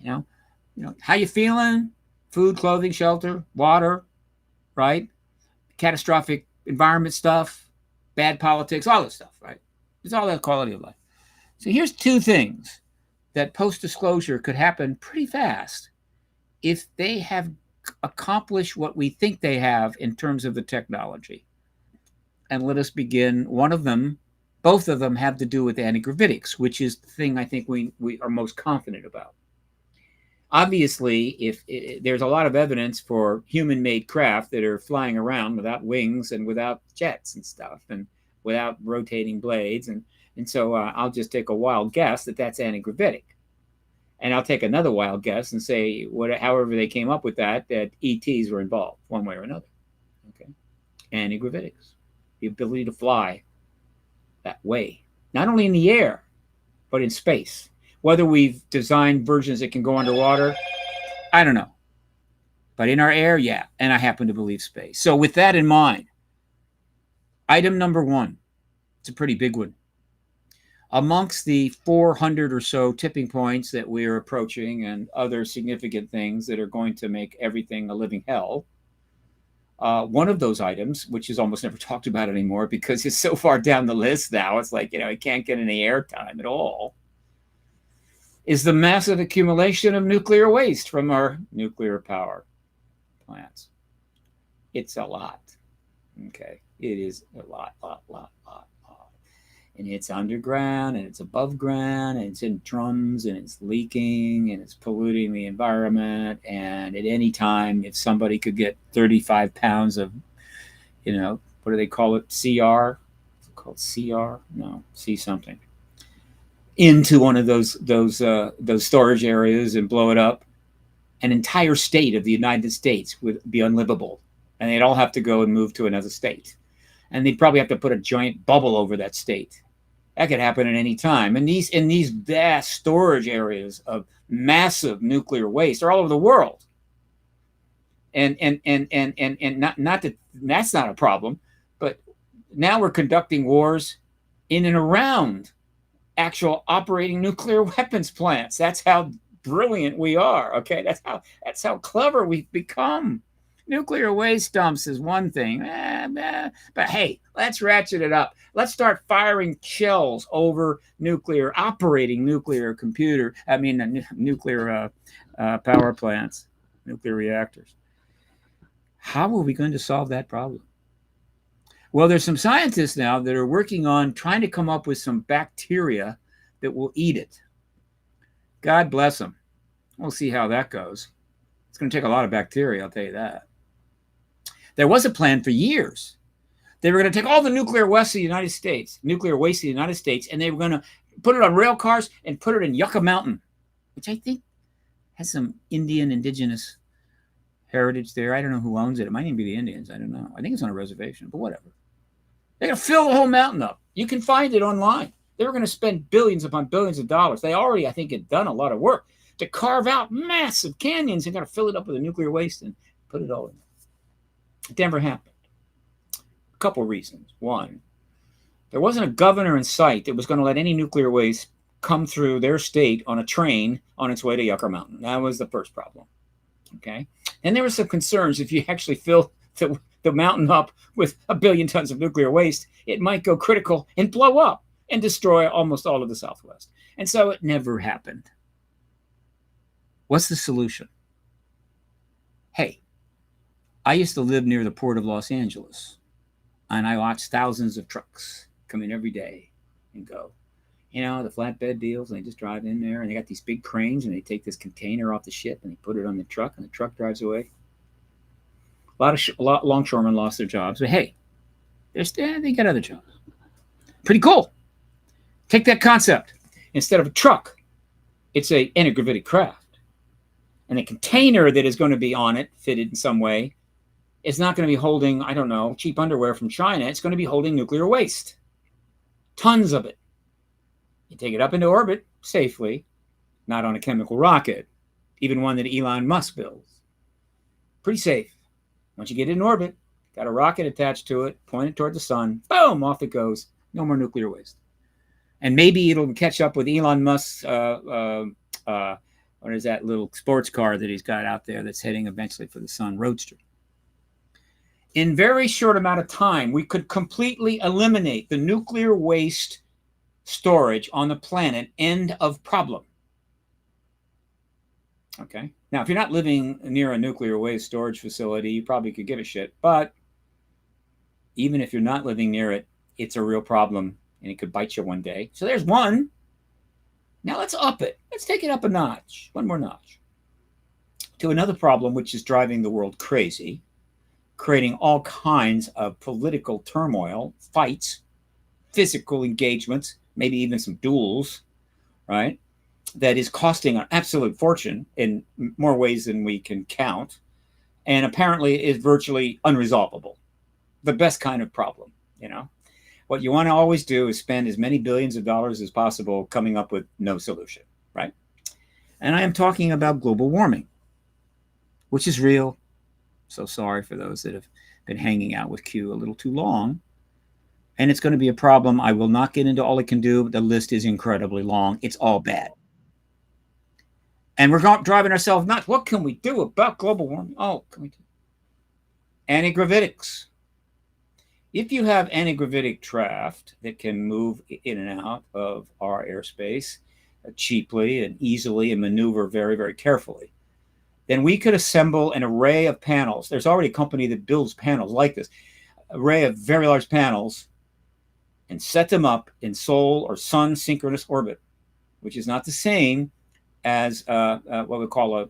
You know, how you feeling? Food, clothing, shelter, water, right? Catastrophic environment stuff, bad politics, all this stuff, right? It's all that quality of life. So here's 2 things that post-disclosure could happen pretty fast if they have accomplished what we think they have in terms of the technology. And let us begin. One of them, both of them have to do with antigravitics, which is the thing I think we are most confident about. Obviously, if there's a lot of evidence for human-made craft that are flying around without wings and without jets and stuff, and without rotating blades, and so I'll just take a wild guess that that's antigravitic, and I'll take another wild guess and say, however they came up with that ETs were involved one way or another. Okay, antigravitics, the ability to fly that way, not only in the air, but in space. Whether we've designed versions that can go underwater, I don't know. But in our air, yeah. And I happen to believe space. So with that in mind, item number 1, it's a pretty big one. Amongst the 400 or so tipping points that we're approaching and other significant things that are going to make everything a living hell, one of those items, which is almost never talked about anymore because it's so far down the list now, it's like, it can't get any airtime at all, is the massive accumulation of nuclear waste from our nuclear power plants. It's a lot. Okay. It is a lot. And it's underground and it's above ground and it's in drums and it's leaking and it's polluting the environment. And at any time, if somebody could get 35 pounds of, what do they call it? CR? Is it called CR? No, C something. Into one of those storage areas and blow it up, an entire state of the United States would be unlivable, and they'd all have to go and move to another state, and they'd probably have to put a giant bubble over that state. That could happen at any time. And these vast storage areas of massive nuclear waste are all over the world. And not that that's not a problem, but now we're conducting wars in and around actual operating nuclear weapons plants. That's how brilliant we are. Okay, that's how clever we've become. Nuclear waste dumps is one thing, but hey, let's ratchet it up. Let's start firing shells over operating nuclear nuclear power plants, nuclear reactors. How are we going to solve that problem? Well, there's some scientists now that are working on trying to come up with some bacteria that will eat it. God bless them. We'll see how that goes. It's going to take a lot of bacteria, I'll tell you that. There was a plan for years. They were going to take all the nuclear waste of the United States, and they were going to put it on rail cars and put it in Yucca Mountain, which I think has some indigenous heritage there. I don't know who owns it. It might even be the Indians. I don't know. I think it's on a reservation, but whatever. They're going to fill the whole mountain up. You can find it online. They were going to spend billions upon billions of dollars. They already, I think, had done a lot of work to carve out massive canyons and got to fill it up with the nuclear waste and put it all in there. It never happened. A couple reasons. One, there wasn't a governor in sight that was going to let any nuclear waste come through their state on a train on its way to Yucca Mountain. That was the first problem. Okay. And there were some concerns if you actually fill the mountain up with 1 billion tons of nuclear waste, it might go critical and blow up and destroy almost all of the Southwest. And so it never happened. What's the solution? Hey, I used to live near the port of Los Angeles, and I watched thousands of trucks come in every day and go. You know, the flatbed deals, and they just drive in there, and they got these big cranes, and they take this container off the ship, and they put it on the truck, and the truck drives away. A lot of longshoremen lost their jobs, but hey, they got other jobs. Pretty cool. Take that concept. Instead of a truck, it's a anti-gravitic craft. And the container that is going to be on it, fitted in some way, is not going to be holding, I don't know, cheap underwear from China. It's going to be holding nuclear waste. Tons of it. You take it up into orbit safely, not on a chemical rocket, even one that Elon Musk builds. Pretty safe. Once you get it in orbit, got a rocket attached to it, point it toward the sun, boom, off it goes. No more nuclear waste. And maybe it'll catch up with Elon Musk's, what is that little sports car that he's got out there that's heading eventually for the sun, Roadster. In very short amount of time, we could completely eliminate the nuclear waste storage on the planet. End of problem. Okay. Now, if you're not living near a nuclear waste storage facility, you probably could give a shit. But even if you're not living near it, it's a real problem, and it could bite you one day. So there's one. Now let's up it. Let's take it up a notch, one more notch, to another problem which is driving the world crazy, creating all kinds of political turmoil, fights, physical engagements, maybe even some duels, right? That is costing an absolute fortune in more ways than we can count, and apparently is virtually unresolvable. The best kind of problem, you know? What you want to always do is spend as many billions of dollars as possible coming up with no solution, right? And I am talking about global warming, which is real. So sorry for those that have been hanging out with Q a little too long. And it's going to be a problem. I will not get into all it can do. The list is incredibly long. It's all bad. And we're driving ourselves nuts. What can we do about global warming? Oh, can we do? Anti-gravitics. If you have anti-gravitic craft that can move in and out of our airspace cheaply and easily and maneuver very, very carefully, then we could assemble an array of panels. There's already a company that builds panels like this, array of very large panels, and set them up in Sol or Sun synchronous orbit, which is not the same as what they call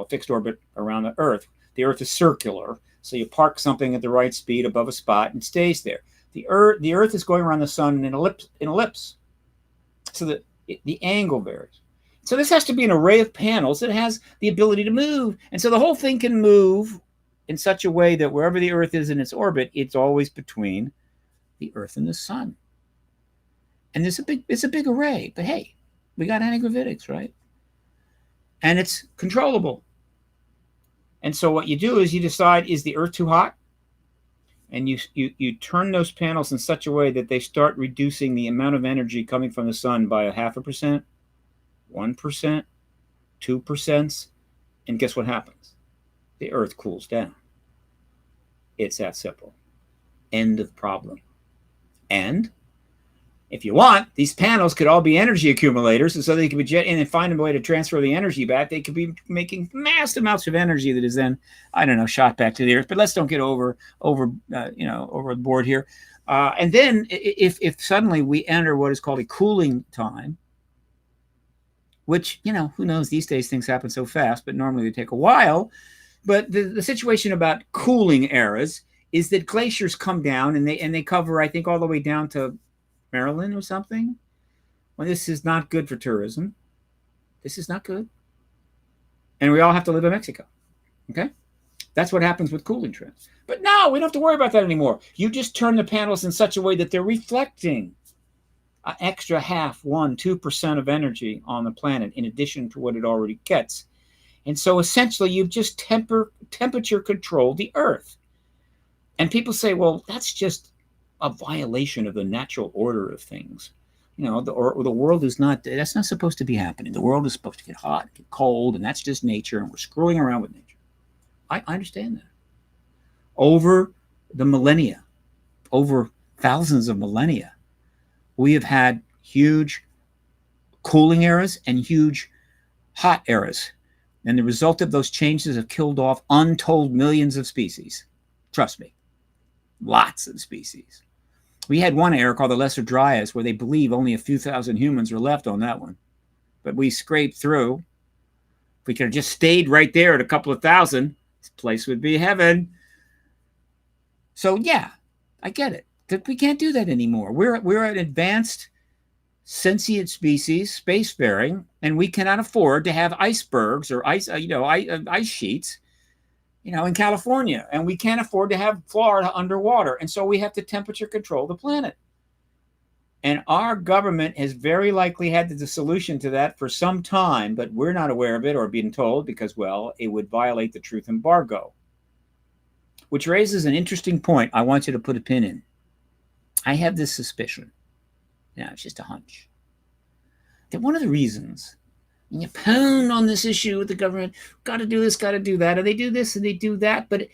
a fixed orbit around the Earth. The Earth is circular. So you park something at the right speed above a spot and it stays there. The Earth is going around the sun in an ellipse. So that the angle varies. So this has to be an array of panels that has the ability to move. And so the whole thing can move in such a way that wherever the Earth is in its orbit, it's always between the Earth and the sun. And it's a big array. But hey, we got anti-gravitics, right? And it's controllable. And so what you do is you decide, is the Earth too hot? And you turn those panels in such a way that they start reducing the amount of energy coming from the sun by 0.5%, 1%, 2%. And guess what happens? The Earth cools down. It's that simple. End of problem. And if you want, these panels could all be energy accumulators, and so they could be jet in and find a way to transfer the energy back. They could be making mass amounts of energy that is then, I don't know, shot back to the Earth. But let's don't get over the board here. And then if suddenly we enter what is called a cooling time, which, who knows, these days things happen so fast, but normally they take a while. But the situation about cooling eras is that glaciers come down and they cover, I think, all the way down to Maryland or something. Well, this is not good for tourism. This is not good. And we all have to live in Mexico. Okay? That's what happens with cooling trends. But no, we don't have to worry about that anymore. You just turn the panels in such a way that they're reflecting an extra 0.5%, 1%, 2% of energy on the planet in addition to what it already gets. And so essentially you've just temperature controlled the Earth. And people say, well, that's just a violation of the natural order of things. The world is not, that's not supposed to be happening. The world is supposed to get hot, get cold, and that's just nature, and we're screwing around with nature. I understand that. over the millennia, over thousands of millennia, we have had huge cooling eras and huge hot eras. And the result of those changes have killed off untold millions of species. Trust me, lots of species. We had one era called the Lesser Dryas where they believe only a few thousand humans are left on that one. But we scraped through. If we could have just stayed right there at a couple of thousand, this place would be heaven. So yeah, I get it. We can't do that anymore. We're an advanced sentient species, spacefaring, and we cannot afford to have icebergs or ice sheets, in California, and we can't afford to have Florida underwater, and so we have to temperature control the planet. And our government has very likely had the solution to that for some time, but we're not aware of it or being told because, well, it would violate the truth embargo. Which raises an interesting point I want you to put a pin in. I have this suspicion, now it's just a hunch, that one of the reasons you pound on this issue with the government, got to do this, got to do that, and they do this and they do that, but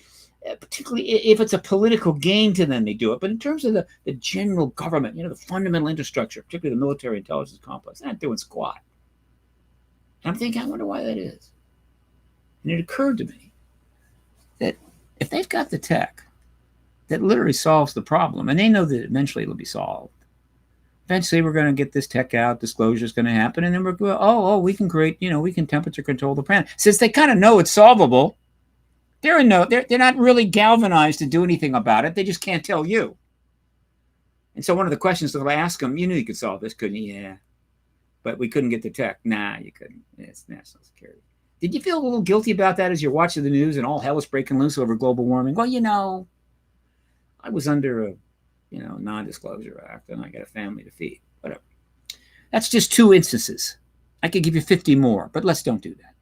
particularly if it's a political gain to them, they do it. But in terms of the general government, the fundamental infrastructure, particularly the military intelligence complex, they're not doing squat. And I'm thinking, I wonder why that is. And it occurred to me that if they've got the tech that literally solves the problem, and they know that eventually it'll be solved, eventually we're going to get this tech out, disclosure is going to happen, and then we're going, we can create, we can temperature control the planet. Since they kind of know it's solvable, they're not really galvanized to do anything about it. They just can't tell you. And so one of the questions that I ask them, you knew you could solve this, couldn't you? Yeah. But we couldn't get the tech. Nah, you couldn't. It's national security. Did you feel a little guilty about that as you're watching the news and all hell is breaking loose over global warming? Well, I was under a, non-disclosure act and I got a family to feed. Whatever. That's just 2 instances. I could give you 50 more, but let's don't do that.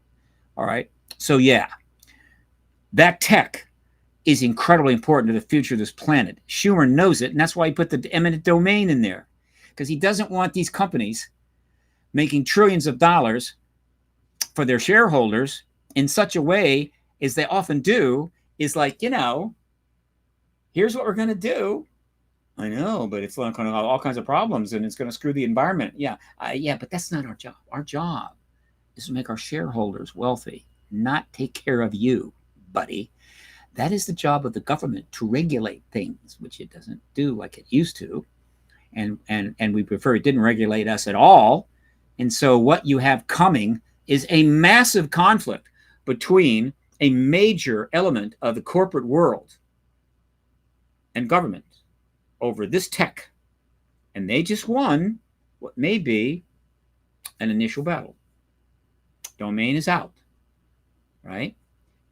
All right? So yeah, that tech is incredibly important to the future of this planet. Schumer knows it, and that's why he put the eminent domain in there, because he doesn't want these companies making trillions of dollars for their shareholders in such a way, as they often do, is like, here's what we're going to do. I know, but it's going to have all kinds of problems, and it's going to screw the environment. Yeah, but that's not our job. Our job is to make our shareholders wealthy, not take care of you, buddy. That is the job of the government, to regulate things, which it doesn't do like it used to. And we prefer it didn't regulate us at all. And so what you have coming is a massive conflict between a major element of the corporate world and government over this tech. And they just won what may be an initial battle. Domain is out, right?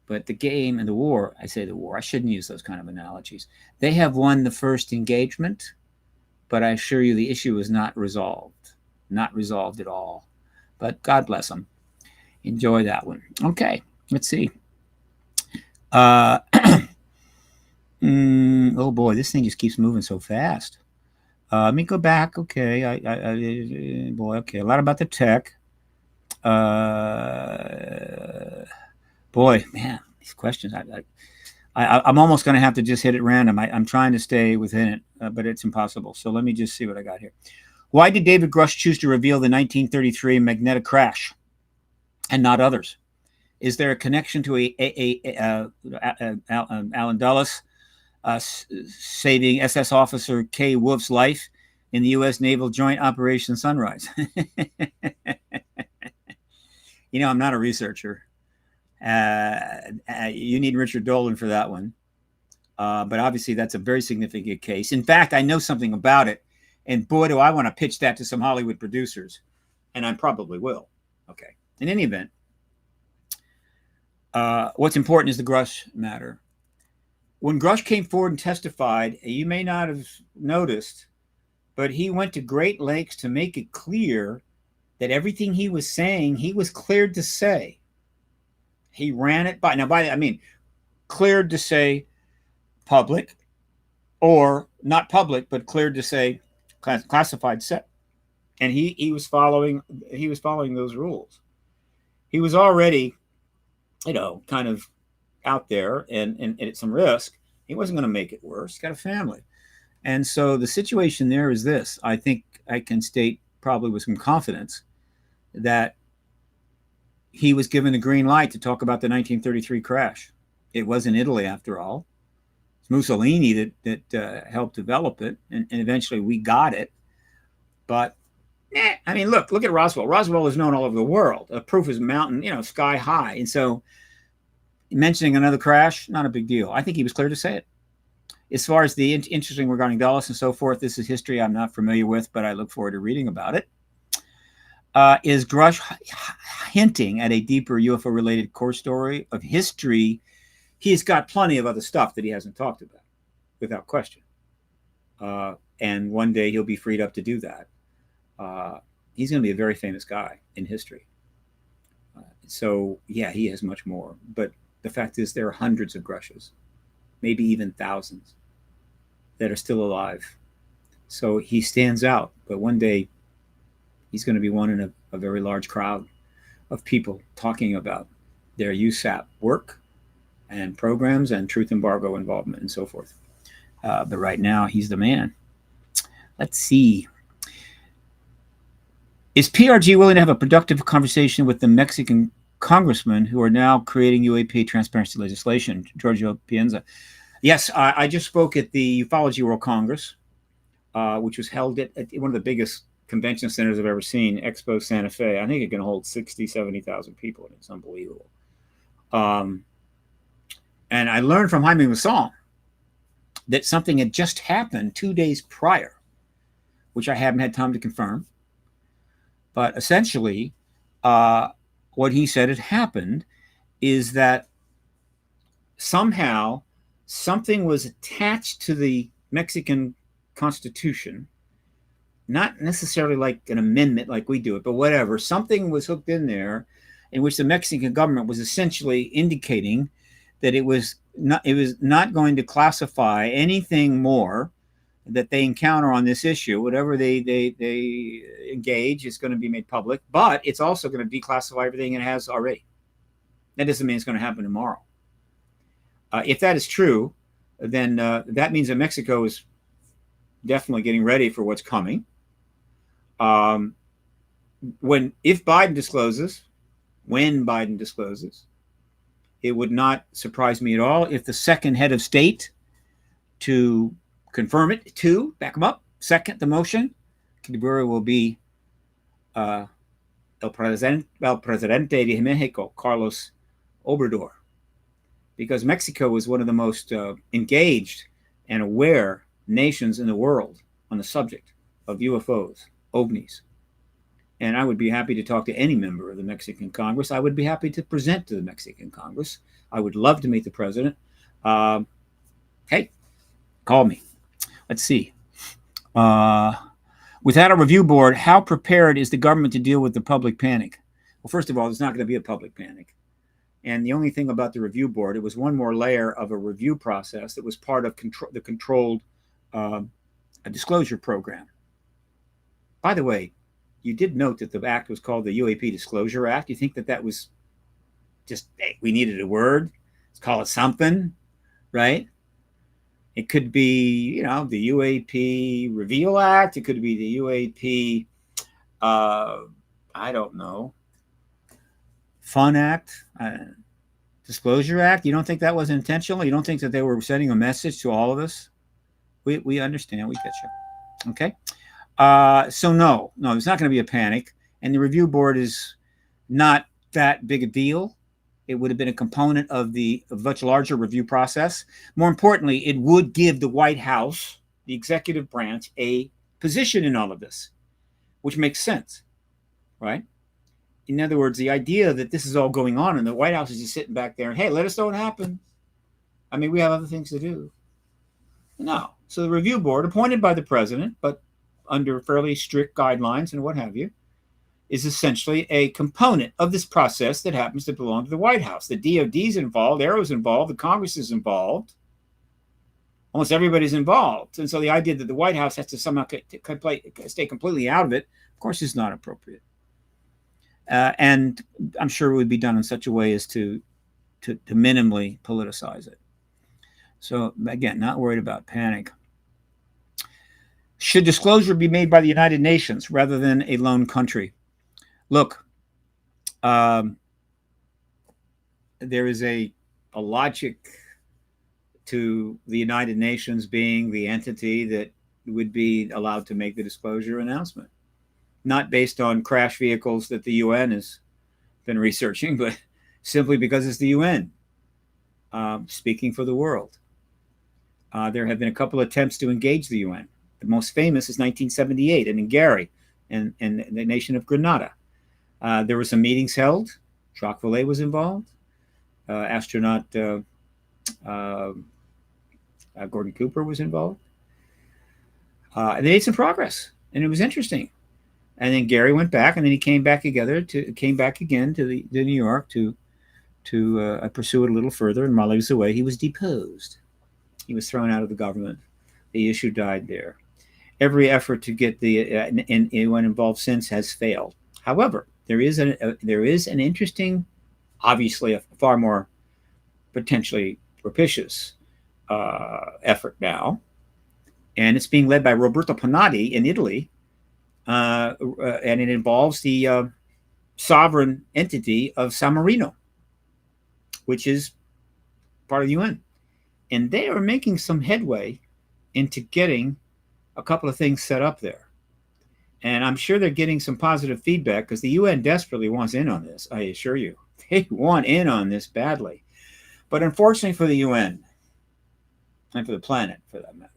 But the game and the war, I shouldn't use those kind of analogies. They have won the first engagement, but I assure you the issue is not resolved at all. But God bless them. Enjoy that one. Okay, let's see. Oh boy, this thing just keeps moving so fast. Let me go back. Okay, okay, a lot about the tech. Boy, man, these questions. I'm almost going to have to just hit it random. I'm trying to stay within it, but it's impossible. So let me just see what I got here. Why did David Grush choose to reveal the 1933 magnetic crash and not others? Is there a connection to Alan Dulles saving SS officer Kay Wolf's life in the U.S. Naval Joint Operation Sunrise? I'm not a researcher. You need Richard Dolan for that one. But obviously that's a very significant case. In fact, I know something about it. And boy, do I want to pitch that to some Hollywood producers. And I probably will. Okay. In any event, what's important is the Grush matter. When Grush came forward and testified, you may not have noticed, but he went to great lengths to make it clear that everything he was saying, he was cleared to say. He ran it by I mean cleared to say public, or not public, but cleared to say classified set. And he was following those rules. He was already, kind of out there and at some risk. He wasn't going to make it worse. He's got a family. And so the situation there is this. I think I can state probably with some confidence that he was given the green light to talk about the 1933 crash. It was in Italy, after all. It's Mussolini that helped develop it, and eventually we got it. But I mean, look at Roswell. Roswell is known all over the world. Proof is mountain, sky high. And so mentioning another crash, not a big deal. I think he was clear to say it. As far as the interesting regarding Dulles and so forth, this is history I'm not familiar with, but I look forward to reading about it. Is Grush hinting at a deeper UFO-related core story of history? He's got plenty of other stuff that he hasn't talked about, without question. And one day he'll be freed up to do that. He's going to be a very famous guy in history. So, yeah, he has much more. But the fact is there are hundreds of Grushes, maybe even thousands, that are still alive. So he stands out. But one day he's going to be one in a very large crowd of people talking about their USAP work and programs and truth embargo involvement and so forth. But right now, he's the man. Let's see. Is PRG willing to have a productive conversation with the Mexican congressmen who are now creating UAP transparency legislation? Giorgio Pienza. Yes, I just spoke at the Ufology World Congress, which was held at one of the biggest convention centers I've ever seen, Expo Santa Fe. I think it can hold 60, 70,000 people, and it's unbelievable. And I learned from Jaime Maussan that something had just happened 2 days prior, which I haven't had time to confirm. But essentially, what he said had happened is that somehow something was attached to the Mexican Constitution, not necessarily like an amendment like we do it, but whatever. Something was hooked in there in which the Mexican government was essentially indicating that it was not going to classify anything more that they encounter on this issue. Whatever they engage is going to be made public, but it's also going to declassify everything it has already. That doesn't mean it's going to happen tomorrow. If that is true, then that means that Mexico is definitely getting ready for what's coming. If Biden discloses, when Biden discloses, it would not surprise me at all if the second head of state to confirm it, to back him up, second the motion, will be El Presidente de Mexico, Carlos Obrador, because Mexico is one of the most engaged and aware nations in the world on the subject of UFOs, ovnis. And I would be happy to talk to any member of the Mexican Congress. I would be happy to present to the Mexican Congress. I would love to meet the president. Hey, call me. Let's see. Without a review board, how prepared is the government to deal with the public panic? Well, first of all, there's not going to be a public panic. And the only thing about the review board, it was one more layer of a review process that was part of the controlled disclosure program. By the way, you did note that the act was called the UAP Disclosure Act. You think that was just, hey, we needed a word. Let's call it something, right? It could be, the UAP Reveal Act. It could be the UAP, I don't know, Fun Act, Disclosure Act. You don't think that was intentional? You don't think that they were sending a message to all of us? We understand. We get you. Okay. So no, there's not going to be a panic. And the review board is not that big a deal. It would have been a component of the much larger review process. More importantly, it would give the White House, the executive branch, a position in all of this, which makes sense, right? In other words, the idea that this is all going on and the White House is just sitting back there and, hey, let us know what happens. I mean, we have other things to do. No. So the review board, appointed by the president, but under fairly strict guidelines and what have you, is essentially a component of this process that happens to belong to the White House. The DOD's involved, ARRO's involved, the Congress is involved. Almost everybody's involved. And so the idea that the White House has to somehow stay completely out of it, of course, is not appropriate. And I'm sure it would be done in such a way as to minimally politicize it. So again, not worried about panic. Should disclosure be made by the United Nations rather than a lone country? Look, um, there is a logic to the United Nations being the entity that would be allowed to make the disclosure announcement, not based on crash vehicles that the UN has been researching, but simply because it's the UN speaking for the world. There have been a couple of attempts to engage the UN. The most famous is 1978 in Gary and the nation of Grenada. There were some meetings held. Jacques Vallée was involved. Astronaut Gordon Cooper was involved. And they made some progress, and it was interesting. And then Gary went back, and then he came back again to New York to pursue it a little further. And while he was away, he was deposed. He was thrown out of the government. The issue died there. Every effort to get anyone involved since has failed. However, there is an interesting, obviously a far more potentially propitious effort now, and it's being led by Roberto Panatti in Italy, and it involves the sovereign entity of San Marino, which is part of the UN, and they are making some headway into getting a couple of things set up there. And I'm sure they're getting some positive feedback because the UN desperately wants in on this. I assure you, they want in on this badly. But unfortunately for the UN, and for the planet for that matter,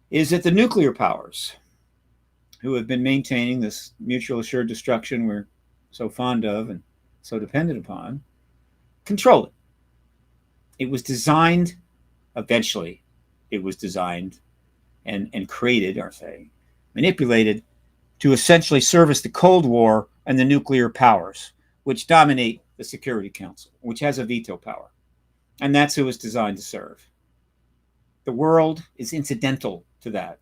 is that the nuclear powers, who have been maintaining this mutual assured destruction we're so fond of and so dependent upon, control it. It was designed, eventually, it was designed and created, or say, manipulated to essentially service the Cold War and the nuclear powers, which dominate the Security Council, which has a veto power. And that's who it's designed to serve. The world is incidental to that.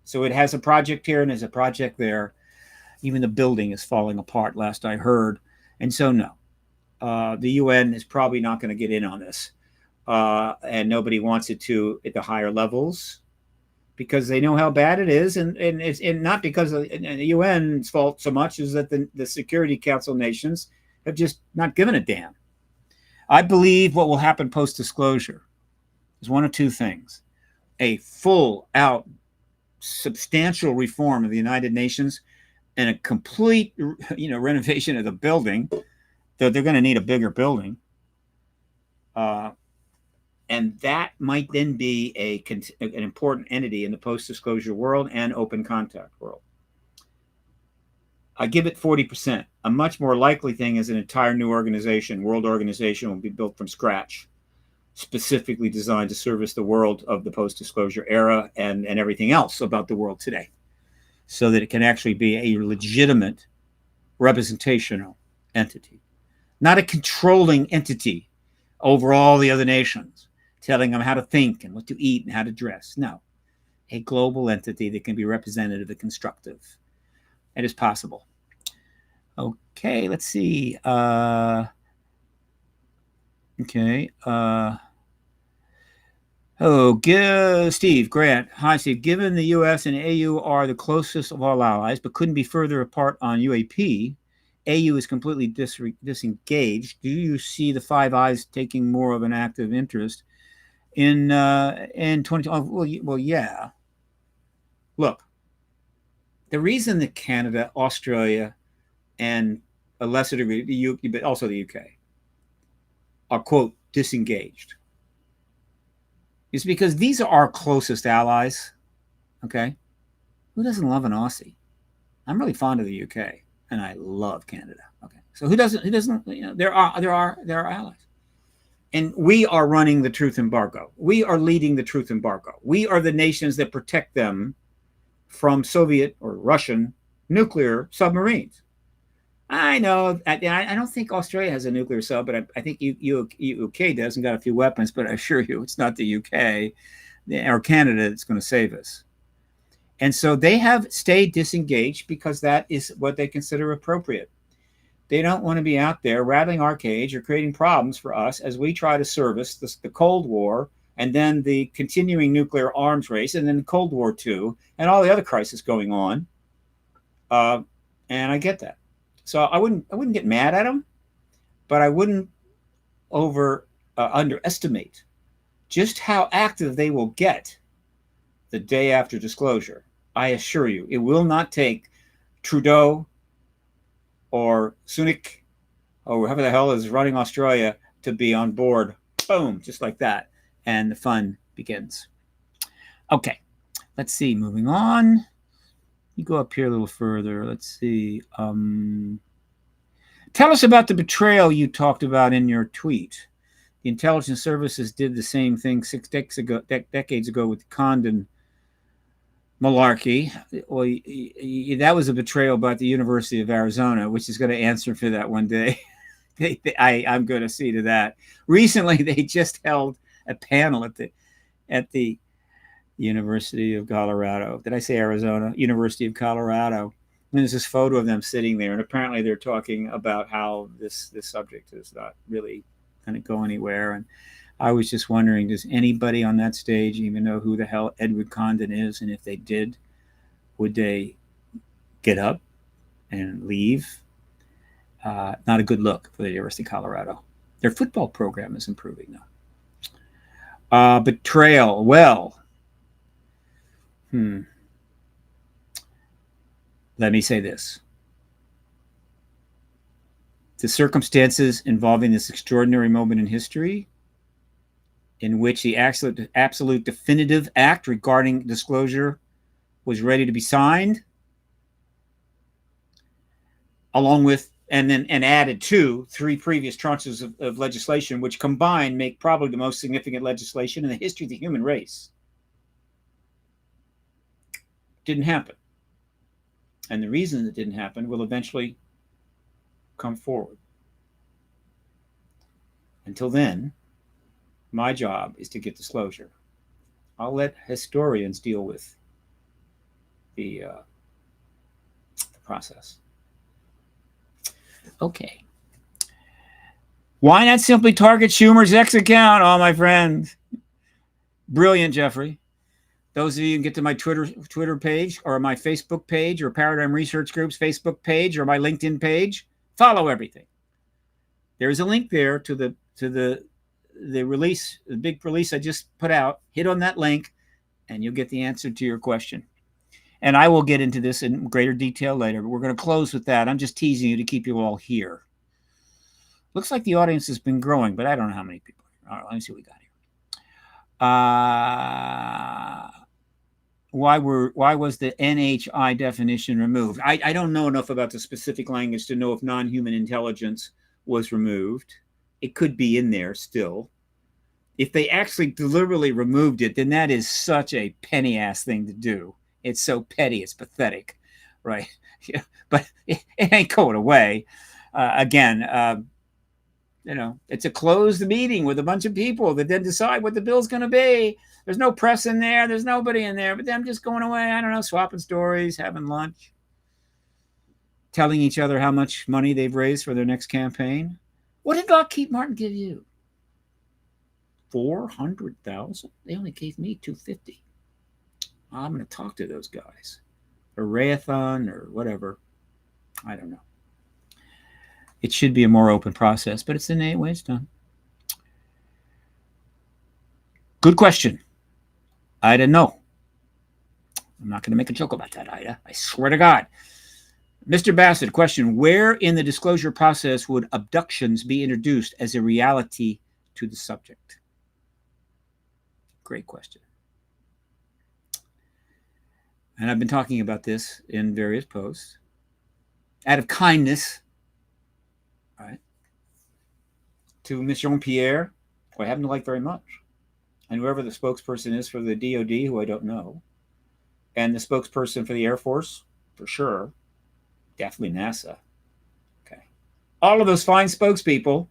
So it has a project here and there's a project there. Even the building is falling apart, last I heard. And so, no, the UN is probably not going to get in on this. And nobody wants it to at the higher levels because they know how bad it is. And it's not because of the UN's fault so much as that the Security Council nations have just not given a damn. I believe what will happen post-disclosure is one of two things. A full-out, substantial reform of the United Nations and a complete, renovation of the building. They're going to need a bigger building. And that might then be an important entity in the post-disclosure world and open contact world. I give it 40%. A much more likely thing is an entire new organization, world organization, will be built from scratch, specifically designed to service the world of the post-disclosure era and everything else about the world today, so that it can actually be a legitimate representational entity, not a controlling entity over all the other nations, telling them how to think and what to eat and how to dress. No, a global entity that can be representative and constructive. It is possible. Okay, let's see. Steve Grant. Hi, Steve. Given the U.S. and AU are the closest of all allies, but couldn't be further apart on UAP, AU is completely disengaged. Do you see the Five Eyes taking more of an active interest in 2020? Well, yeah. Look, the reason that Canada, Australia, and a lesser degree the UK, but also the UK, are, quote, disengaged, is because these are our closest allies. Okay, who doesn't love an Aussie? I'm really fond of the UK, and I love Canada. Okay, so who doesn't? There are allies, and we are running the truth embargo. We are leading the truth embargo. We are the nations that protect them from Soviet or Russian nuclear submarines. I know. I don't think Australia has a nuclear sub, but I think UK does and got a few weapons. But I assure you, it's not the UK or Canada that's going to save us. And so they have stayed disengaged because that is what they consider appropriate. They don't want to be out there rattling our cage or creating problems for us as we try to service the Cold War and then the continuing nuclear arms race and then Cold War II and all the other crises going on. And I get that. So I wouldn't get mad at them, but I wouldn't underestimate just how active they will get the day after disclosure. I assure you, it will not take Trudeau or Sunak or whoever the hell is running Australia to be on board. Boom, just like that. And the fun begins. Okay, let's see. Moving on. You go up here a little further. Let's see. Tell us about the betrayal you talked about in your tweet. The intelligence services did the same thing 6 decades ago with the Condon malarkey. Well, that was a betrayal by the University of Arizona, which is going to answer for that one day. I'm going to see to that. Recently, they just held a panel at the University of Colorado. Did I say Arizona? University of Colorado. And there's this photo of them sitting there, and apparently they're talking about how this subject is not really going to go anywhere. And I was just wondering, does anybody on that stage even know who the hell Edward Condon is? And if they did, would they get up and leave? Not a good look for the University of Colorado. Their football program is improving, though. Betrayal. Well, let me say this. The circumstances involving this extraordinary moment in history, in which the absolute definitive act regarding disclosure was ready to be signed, along with and added to 3 previous tranches of legislation, which combined make probably the most significant legislation in the history of the human race. Didn't happen. And the reason it didn't happen will eventually come forward. Until then, my job is to get disclosure. I'll let historians deal with the process. Okay. Why not simply target Schumer's X account? Oh, my friend. Brilliant, Jeffrey. Those of you who can get to my Twitter page or my Facebook page or Paradigm Research Group's Facebook page or my LinkedIn page, follow everything. There's a link there to the release, the big release I just put out. Hit on that link and you'll get the answer to your question. And I will get into this in greater detail later, but we're going to close with that. I'm just teasing you to keep you all here. Looks like the audience has been growing, but I don't know how many people are here. All right, let me see what we got here. Why was the NHI definition removed? I don't know enough about the specific language to know if non-human intelligence was removed. It could be in there still. If they actually deliberately removed it, then that is such a penny-ass thing to do. It's so petty, it's pathetic, right? Yeah, but it ain't going away. Again, it's a closed meeting with a bunch of people that then decide what the bill's going to be. There's no press in there. There's nobody in there, but them just going away. I don't know, swapping stories, having lunch, telling each other how much money they've raised for their next campaign. What did Lockheed Martin give you? 400,000. They only gave me 250. I'm going to talk to those guys, or Raytheon, or whatever. I don't know. It should be a more open process, but it's the way it's done. Good question. I don't know. I'm not going to make a joke about that, Ida. I swear to God. Mr. Bassett, question. Where in the disclosure process would abductions be introduced as a reality to the subject? Great question. And I've been talking about this in various posts. Out of kindness, right, to Ms. Jean-Pierre, who I happen to like very much, and whoever the spokesperson is for the DOD, who I don't know, and the spokesperson for the Air Force, for sure, definitely NASA. Okay. All of those fine spokespeople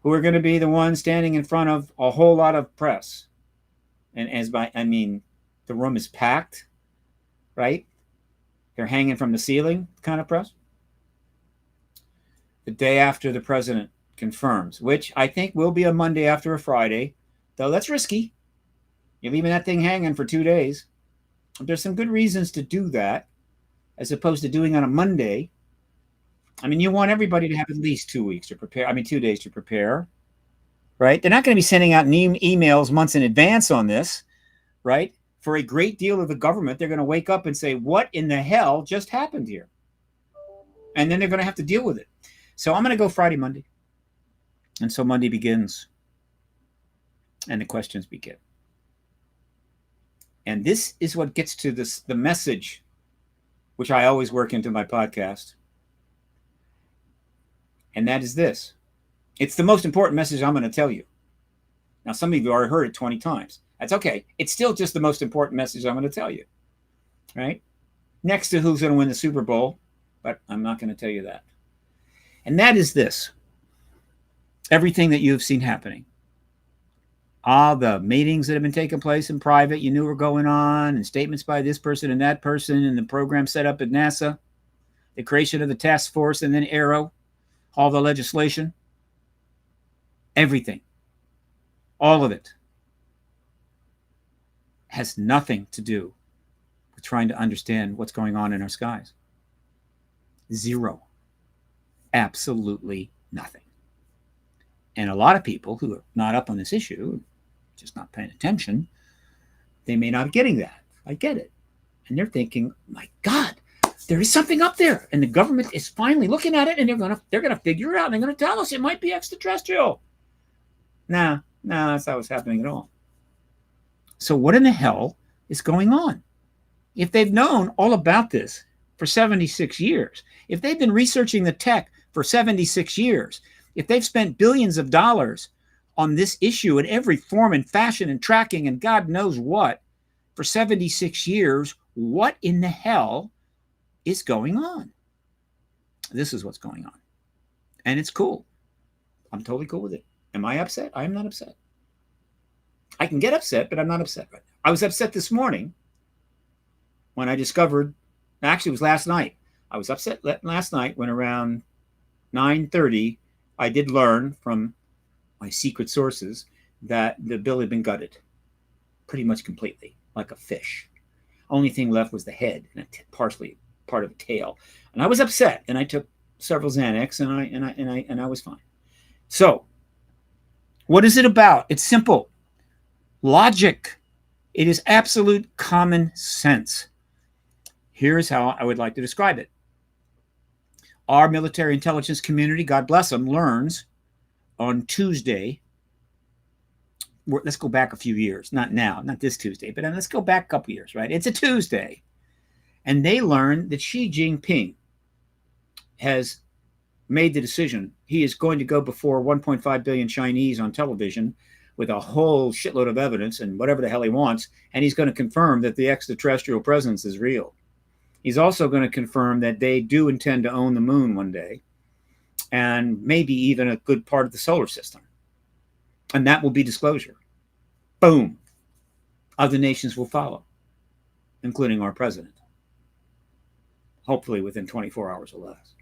who are going to be the ones standing in front of a whole lot of press. And the room is packed, right? They're hanging from the ceiling kind of press. the day after the president confirms, which I think will be a Monday after a Friday, though that's risky. You're leaving that thing hanging for 2 days. There's some good reasons to do that, as opposed to doing on a Monday. I mean, you want everybody to have at least 2 weeks to prepare. I mean, 2 days to prepare, right? They're not going to be sending out emails months in advance on this, right? For a great deal of the government, they're going to wake up and say, what in the hell just happened here? And then they're going to have to deal with it. So I'm going to go Friday, Monday. And so Monday begins. And the questions begin. And this is what gets to the message, which I always work into my podcast. And that is this. It's the most important message I'm going to tell you. Now, some of you already heard it 20 times. That's okay. It's still just the most important message I'm going to tell you. Right? Next to who's going to win the Super Bowl. But I'm not going to tell you that. And that is this. Everything that you have seen happening. All the meetings that have been taking place in private, you knew were going on, and statements by this person and that person, and the program set up at NASA, the creation of the task force, and then Arrow, all the legislation, everything, all of it has nothing to do with trying to understand what's going on in our skies. Zero. Absolutely nothing. And a lot of people who are not up on this issue, just not paying attention, they may not be getting that. I get it. And they're thinking, my God, there is something up there. And the government is finally looking at it, and they're gonna figure it out. And they're going to tell us it might be extraterrestrial. Nah, that's not what's happening at all. So what in the hell is going on? If they've known all about this for 76 years, if they've been researching the tech for 76 years, if they've spent billions of dollars on this issue in every form and fashion and tracking and God knows what for 76 years, what in the hell is going on? This is what's going on. And it's cool. I'm totally cool with it. Am I upset? I am not upset. I can get upset, but I'm not upset right now. I was upset this morning when I discovered, actually it was last night. I was upset last night when around 9:30, I did learn from my secret sources that the bill had been gutted pretty much completely, like a fish. Only thing left was the head and partially part of the tail. And I was upset, and I took several Xanax, and I was fine. So, what is it about? It's simple. Logic. It is absolute common sense. Here's how I would like to describe it. Our military intelligence community, God bless them, learns on Tuesday. Let's go back a few years. Not now, not this Tuesday, but let's go back a couple years, right? It's a Tuesday. And they learn that Xi Jinping has made the decision. He is going to go before 1.5 billion Chinese on television with a whole shitload of evidence and whatever the hell he wants. And he's going to confirm that the extraterrestrial presence is real. He's also going to confirm that they do intend to own the moon one day, and maybe even a good part of the solar system. And that will be disclosure. Boom. Other nations will follow, including our president. Hopefully within 24 hours or less.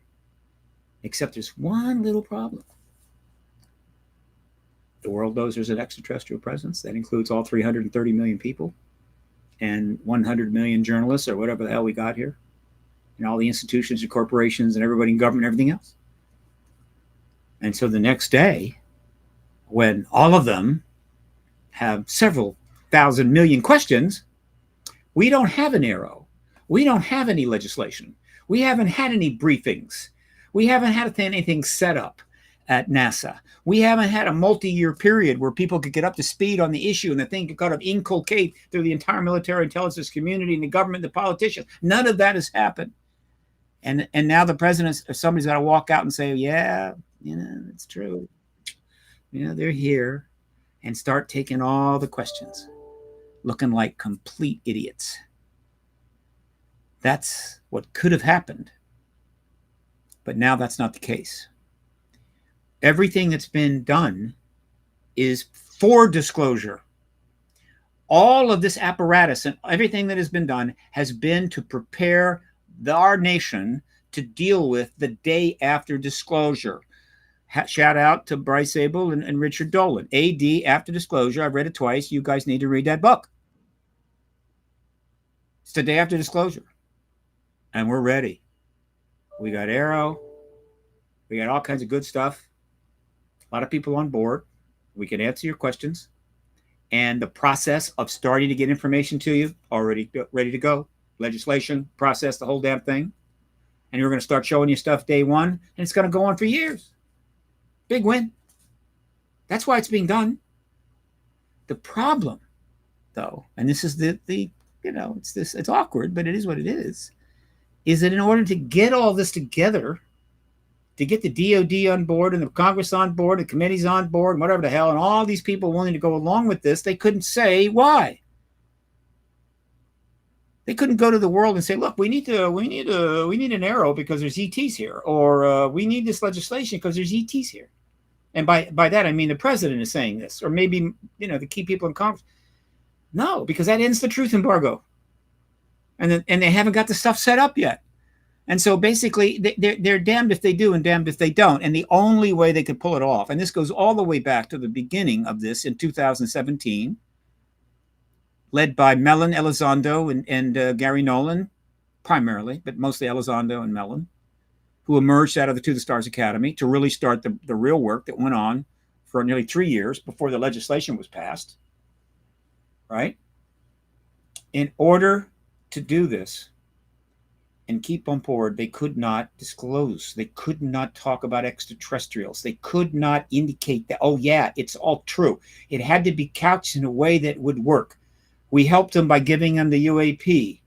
Except there's one little problem. The world knows there's an extraterrestrial presence. That includes all 330 million people and 100 million journalists, or whatever the hell we got here, and all the institutions and corporations and everybody in government and everything else. And so the next day, when all of them have several thousand million questions, we don't have an Arrow. We don't have any legislation. We haven't had any briefings. We haven't had anything set up at NASA. We haven't had a multi-year period where people could get up to speed on the issue and the thing could kind of inculcate through the entire military intelligence community and the government, the politicians. None of that has happened. And now the president, or somebody's got to walk out and say, yeah, it's true. They're here, and start taking all the questions, looking like complete idiots. That's what could have happened. But now that's not the case. Everything that's been done is for disclosure. All of this apparatus and everything that has been done has been to prepare our nation to deal with the day after disclosure. Shout out to Bryce Abel and Richard Dolan. AD After Disclosure. I've read it twice. You guys need to read that book. It's the day after disclosure. And we're ready. We got Arrow. We got all kinds of good stuff. A lot of people on board. We can answer your questions. And the process of starting to get information to you, already ready to go. Legislation, process, the whole damn thing. And we're going to start showing you stuff day one. And it's going to go on for years. Big win. That's why it's being done. The problem, though, and this is the it's awkward, but it is what it is that in order to get all this together, to get the DOD on board and the Congress on board, the committees on board, and whatever the hell, and all these people willing to go along with this, they couldn't say why. They couldn't go to the world and say, look, we need an Arrow because there's ETs here, or we need this legislation because there's ETs here. And by that, I mean the president is saying this, or maybe, the key people in Congress. No, because that ends the truth embargo. And they haven't got the stuff set up yet. And so basically, they're damned if they do and damned if they don't. And the only way they could pull it off, and this goes all the way back to the beginning of this in 2017, led by Mellon, Elizondo, and Gary Nolan, primarily, but mostly Elizondo and Mellon, who emerged out of the To the Stars Academy to really start the real work that went on for nearly 3 years before the legislation was passed, right? In order to do this and keep on board, they could not disclose. They could not talk about extraterrestrials. They could not indicate that, oh, yeah, it's all true. It had to be couched in a way that would work. We helped them by giving them the UAP,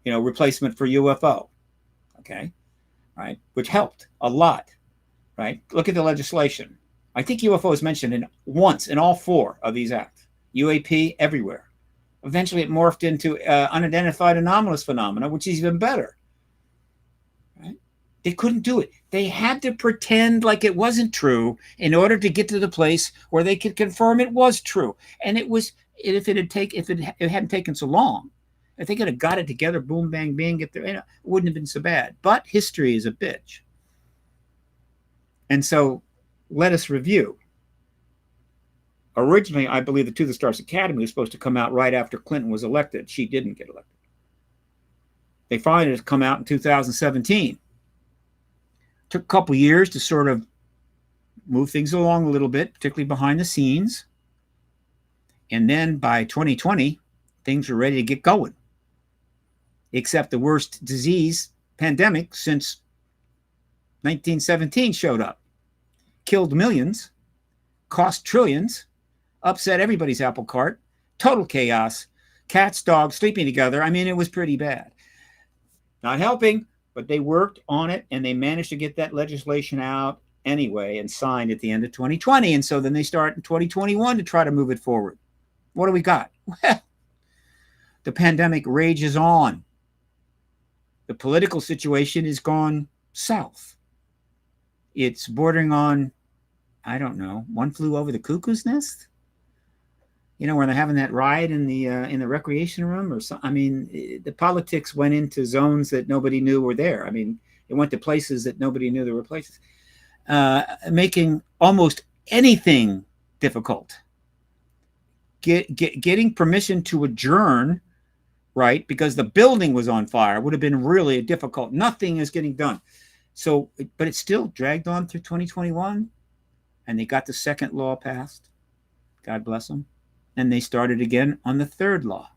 replacement for UFO, okay? Right, which helped a lot, right? Look at the legislation. I think UFO is mentioned once in all 4 of these acts. UAP everywhere. Eventually, it morphed into unidentified anomalous phenomena, which is even better. Right? They couldn't do it. They had to pretend like it wasn't true in order to get to the place where they could confirm it was true. And it was, if it hadn't taken so long, if they could have got it together, boom, bang, bing, get there, it wouldn't have been so bad. But history is a bitch. And so let us review. Originally, I believe the To the Stars Academy was supposed to come out right after Clinton was elected. She didn't get elected. They finally had to come out in 2017. Took a couple years to sort of move things along a little bit, particularly behind the scenes. And then by 2020, things were ready to get going. Except the worst disease pandemic since 1917 showed up. Killed millions, cost trillions, upset everybody's apple cart, total chaos, cats, dogs sleeping together. I mean, it was pretty bad. Not helping, but they worked on it and they managed to get that legislation out anyway and signed at the end of 2020. And so then they start in 2021 to try to move it forward. What do we got? Well, the pandemic rages on. The political situation has gone south. It's bordering on, I don't know, One Flew Over the Cuckoo's Nest. Where they're having that riot in the recreation room or something. I mean, the politics went into zones that nobody knew were there. I mean, it went to places that nobody knew there were places, making almost anything difficult. Getting permission to adjourn, right, because the building was on fire, would have been really difficult. Nothing is getting done. So, but it still dragged on through 2021, and they got the second law passed. God bless them. And they started again on the third law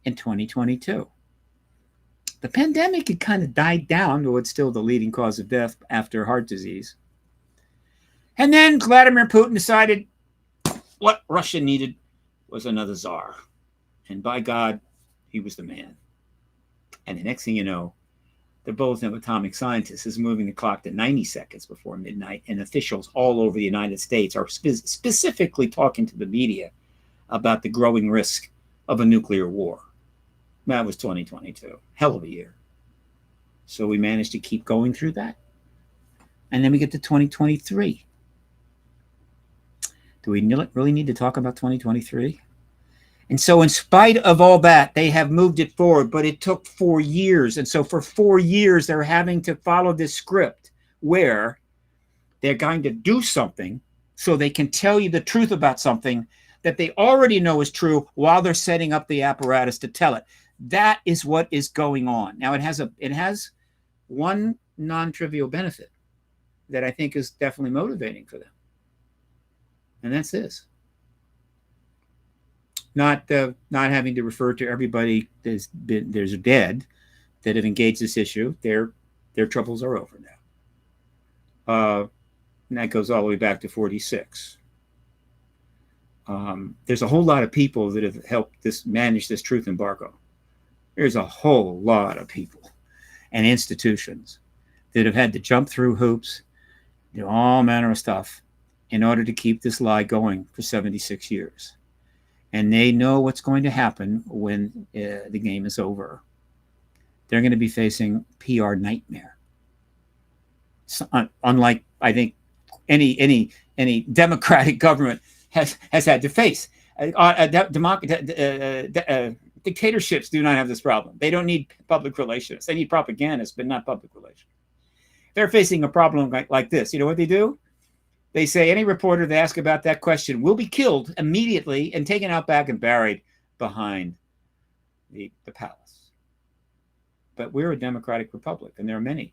in 2022. The pandemic had kind of died down, though it's still the leading cause of death after heart disease. And then Vladimir Putin decided what Russia needed was another czar. And by God, he was the man. And the next thing you know, the Bulletin of Atomic Scientists is moving the clock to 90 seconds before midnight, and officials all over the United States are specifically talking to the media about the growing risk of a nuclear war. That was 2022. Hell of a year. So we managed to keep going through that. And then we get to 2023. Do we really need to talk about 2023? And so, in spite of all that, they have moved it forward, but it took 4 years. And so, for 4 years, they're having to follow this script where they're going to do something so they can tell you the truth about something that they already know is true while they're setting up the apparatus to tell it. That is what is going on. Now, it has one non-trivial benefit that I think is definitely motivating for them. And that's this. Not having to refer to everybody there's dead that have engaged this issue. Their troubles are over now. And that goes all the way back to 46. There's a whole lot of people that have helped manage this truth embargo. There's a whole lot of people and institutions that have had to jump through hoops, do all manner of stuff in order to keep this lie going for 76 years. And they know what's going to happen when the game is over. They're going to be facing PR nightmare. So, unlike, I think, any democratic government has had to face. Dictatorships do not have this problem. They don't need public relations. They need propagandists, but not public relations. They're facing a problem like this. You know what they do? They say any reporter they ask about that question will be killed immediately and taken out back and buried behind the palace. But we're a democratic republic, and there are many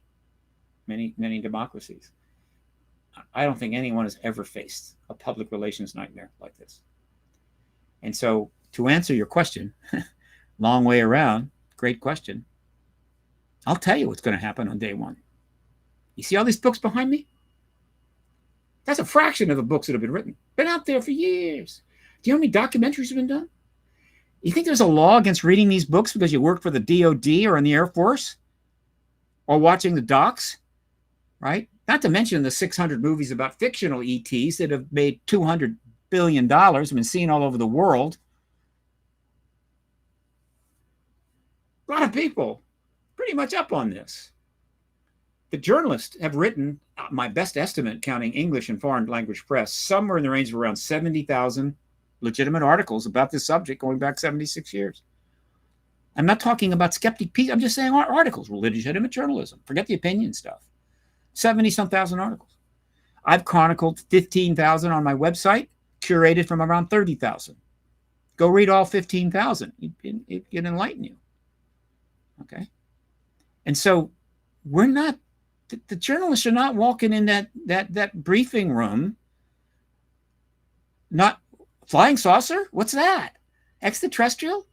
democracies. I don't think anyone has ever faced a public relations nightmare like this. And so, to answer your question, long way around, great question. I'll tell you what's going to happen on day one. You see all these books behind me? That's a fraction of the books that have been written. Been out there for years. Do you know how many documentaries have been done? You think there's a law against reading these books because you work for the DOD or in the Air Force? Or watching the docs? Right? Not to mention the 600 movies about fictional ETs that have made $200 billion, have been seen all over the world. A lot of people pretty much up on this. The journalists have written, my best estimate, counting English and foreign language press, somewhere in the range of around 70,000 legitimate articles about this subject going back 76 years. I'm not talking about skeptic pieces. I'm just saying articles, legitimate journalism. Forget the opinion stuff. 70-some thousand articles. I've chronicled 15,000 on my website, curated from around 30,000. Go read all 15,000. It can enlighten you. Okay? And so we're not, the journalists are not walking in that briefing room, not flying saucer? What's that? Extraterrestrial?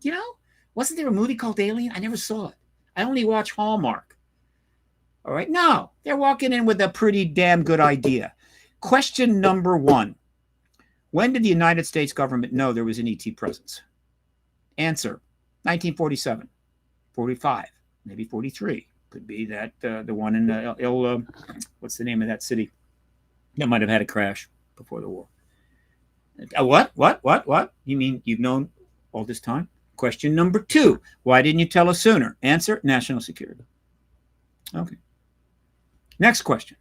You know? Wasn't there a movie called Alien? I never saw it. I only watch Hallmark. All right? No, they're walking in with a pretty damn good idea. Question number one. When did the United States government know there was an ET presence? Answer, 1947, 45, maybe 43. Could be that the one in what's the name of that city that might have had a crash before the war. What? You mean you've known all this time? Question number two. Why didn't you tell us sooner? Answer, national security. Okay. Next question.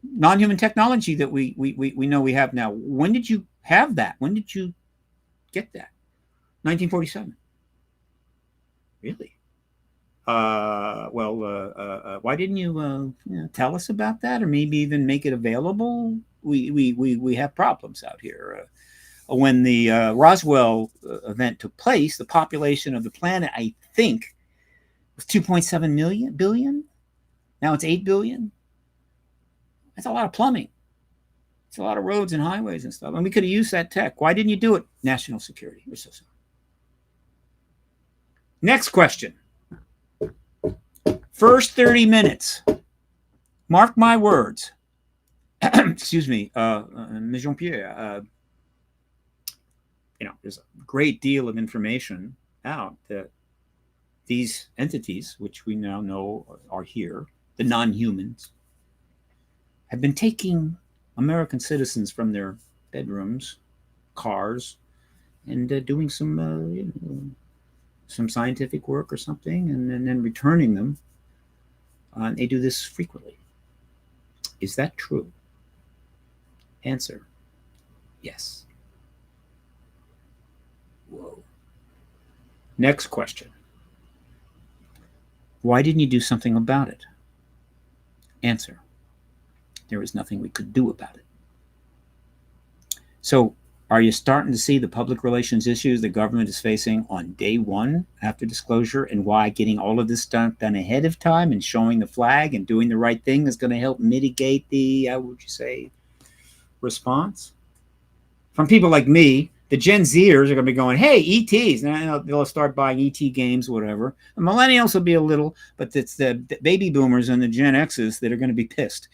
Non-human technology that we know we have now. When did you have that? When did you get that? 1947. Really? Why didn't you tell us about that, or maybe even make it available? We have problems out here. When the Roswell event took place, the population of the planet, I think, was 2.7 billion. Now it's 8 billion. That's a lot of plumbing. It's a lot of roads and highways and stuff. And we could have used that tech. Why didn't you do it? National security. We're so sorry. Next question. First 30 minutes. Mark my words. Excuse me, Jean-Pierre. There's a great deal of information out that these entities, which we now know are here, the non-humans, have been taking American citizens from their bedrooms, cars, and doing some scientific work or something, and then returning them. They do this frequently. Is that true? Answer, yes. Next question. Why didn't you do something about it? Answer. There was nothing we could do about it. So, are you starting to see the public relations issues the government is facing on day one after disclosure, and why getting all of this stuff done ahead of time and showing the flag and doing the right thing is going to help mitigate the, how would you say, response? From people like me, the Gen Zers are going to be going, hey, ETs. And they'll start buying ET games, whatever. The millennials will be a little, but it's the baby boomers and the Gen Xs that are going to be pissed.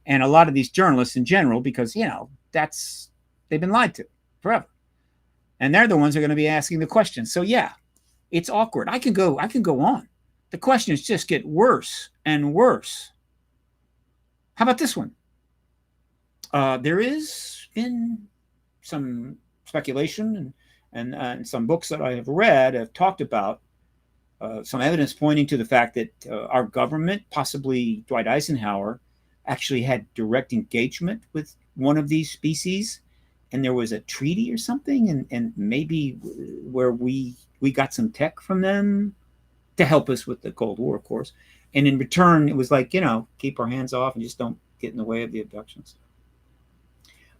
And a lot of these journalists in general, because, they've been lied to forever. And they're the ones who are going to be asking the questions. So, yeah, it's awkward. I can go on. The questions just get worse and worse. How about this one? There is been some speculation and some books that I have read have talked about some evidence pointing to the fact that our government, possibly Dwight Eisenhower, actually had direct engagement with one of these species, and there was a treaty or something, and maybe where we got some tech from them to help us with the Cold War, of course. And in return, it was like, keep our hands off and just don't get in the way of the abductions.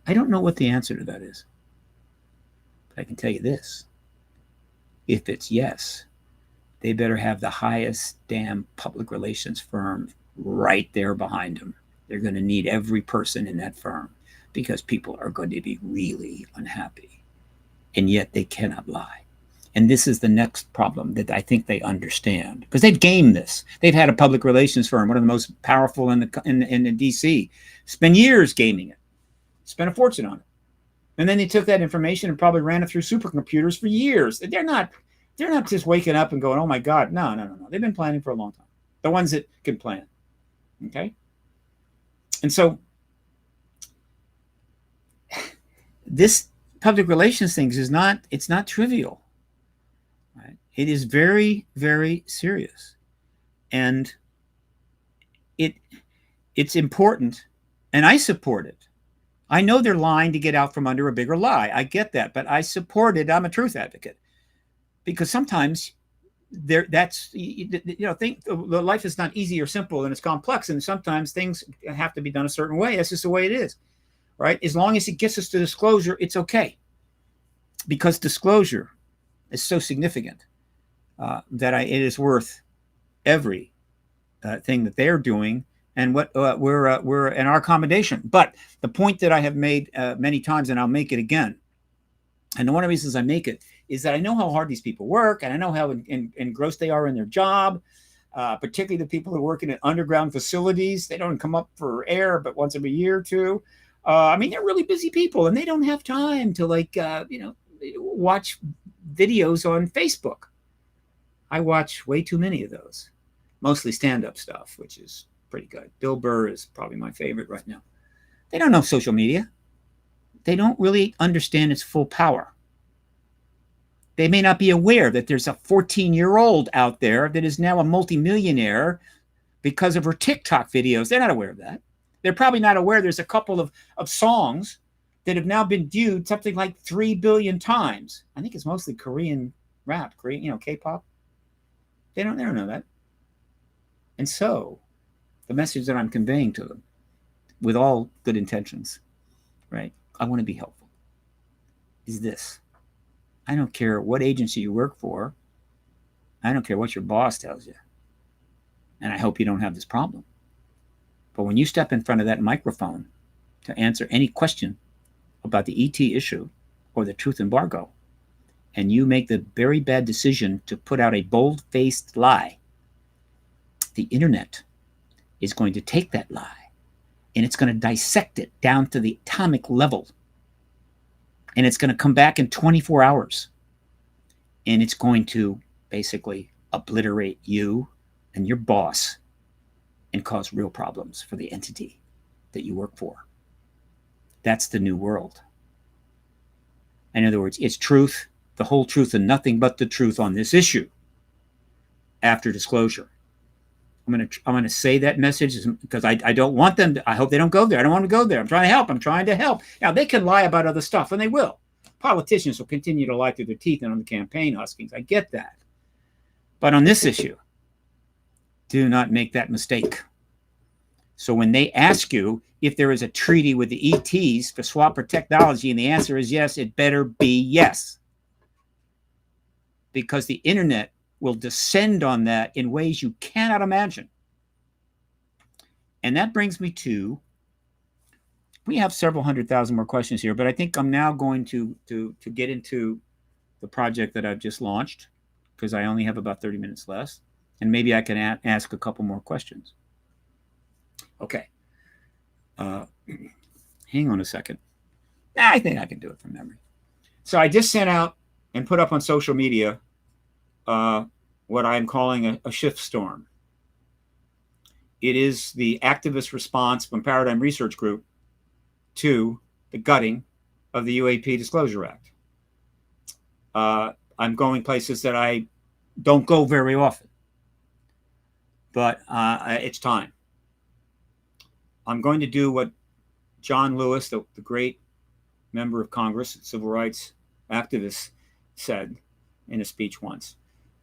I don't know what the answer to that is. But I can tell you this. If it's yes, they better have the highest damn public relations firm right there behind them. They're going to need every person in that firm because people are going to be really unhappy. And yet they cannot lie. And this is the next problem that I think they understand, because they've gamed this. They've had a public relations firm, one of the most powerful in DC, spend years gaming it, spent a fortune on it. And then they took that information and probably ran it through supercomputers for years. They're not just waking up and going, oh my God, no. They've been planning for a long time. The ones that can plan. Okay. And so this public relations thing it's not trivial. Right? It is very, very serious. And it's important, and I support it. I know they're lying to get out from under a bigger lie. I get that, but I support it. I'm a truth advocate, because sometimes life is not easy or simple, and it's complex, and sometimes things have to be done a certain way. That's just the way it is, right? As long as it gets us to disclosure, it's okay, because disclosure is so significant that it is worth every thing that they're doing. And what we're in our accommodation. But the point that I have made many times, and I'll make it again, and one of the reasons I make it is that I know how hard these people work, and I know how engrossed they are in their job, particularly the people who work in underground facilities. They don't come up for air but once every year or two. They're really busy people, and they don't have time to watch videos on Facebook. I watch way too many of those, mostly stand-up stuff, which is pretty good. Bill Burr is probably my favorite right now. They don't know social media. They don't really understand its full power. They may not be aware that there's a 14-year-old out there that is now a multimillionaire because of her TikTok videos. They're not aware of that. They're probably not aware there's a couple of songs that have now been viewed something like 3 billion times. I think it's mostly Korean rap, K-pop. They don't know that. And so the message that I'm conveying to them, with all good intentions, right? I want to be helpful, is this. I don't care what agency you work for. I don't care what your boss tells you. And I hope you don't have this problem. But when you step in front of that microphone to answer any question about the ET issue or the truth embargo, and you make the very bad decision to put out a bold-faced lie, the internet is going to take that lie and it's going to dissect it down to the atomic level. And it's going to come back in 24 hours. And it's going to basically obliterate you and your boss and cause real problems for the entity that you work for. That's the new world. In other words, it's truth, the whole truth, and nothing but the truth on this issue after disclosure. I'm going to say that message because I don't want them to. I hope they don't go there. I don't want to go there. I'm trying to help. Now, they can lie about other stuff, and they will. Politicians will continue to lie through their teeth and on the campaign huskings. I get that. But on this issue, do not make that mistake. So when they ask you if there is a treaty with the ETs for swapper technology, and the answer is yes, it better be yes. Because the internet will descend on that in ways you cannot imagine. And that brings me to, we have several 100,000 more questions here, but I think I'm now going to get into the project that I've just launched, because I only have about 30 minutes left, and maybe I can ask a couple more questions. Okay. Hang on a second. I think I can do it from memory. So I just sent out and put up on social media what I'm calling a shift storm. It is the activist response from Paradigm Research Group to the gutting of the UAP Disclosure Act. I'm going places that I don't go very often, but it's time. I'm going to do what John Lewis, the great member of Congress, civil rights activist, said in a speech once.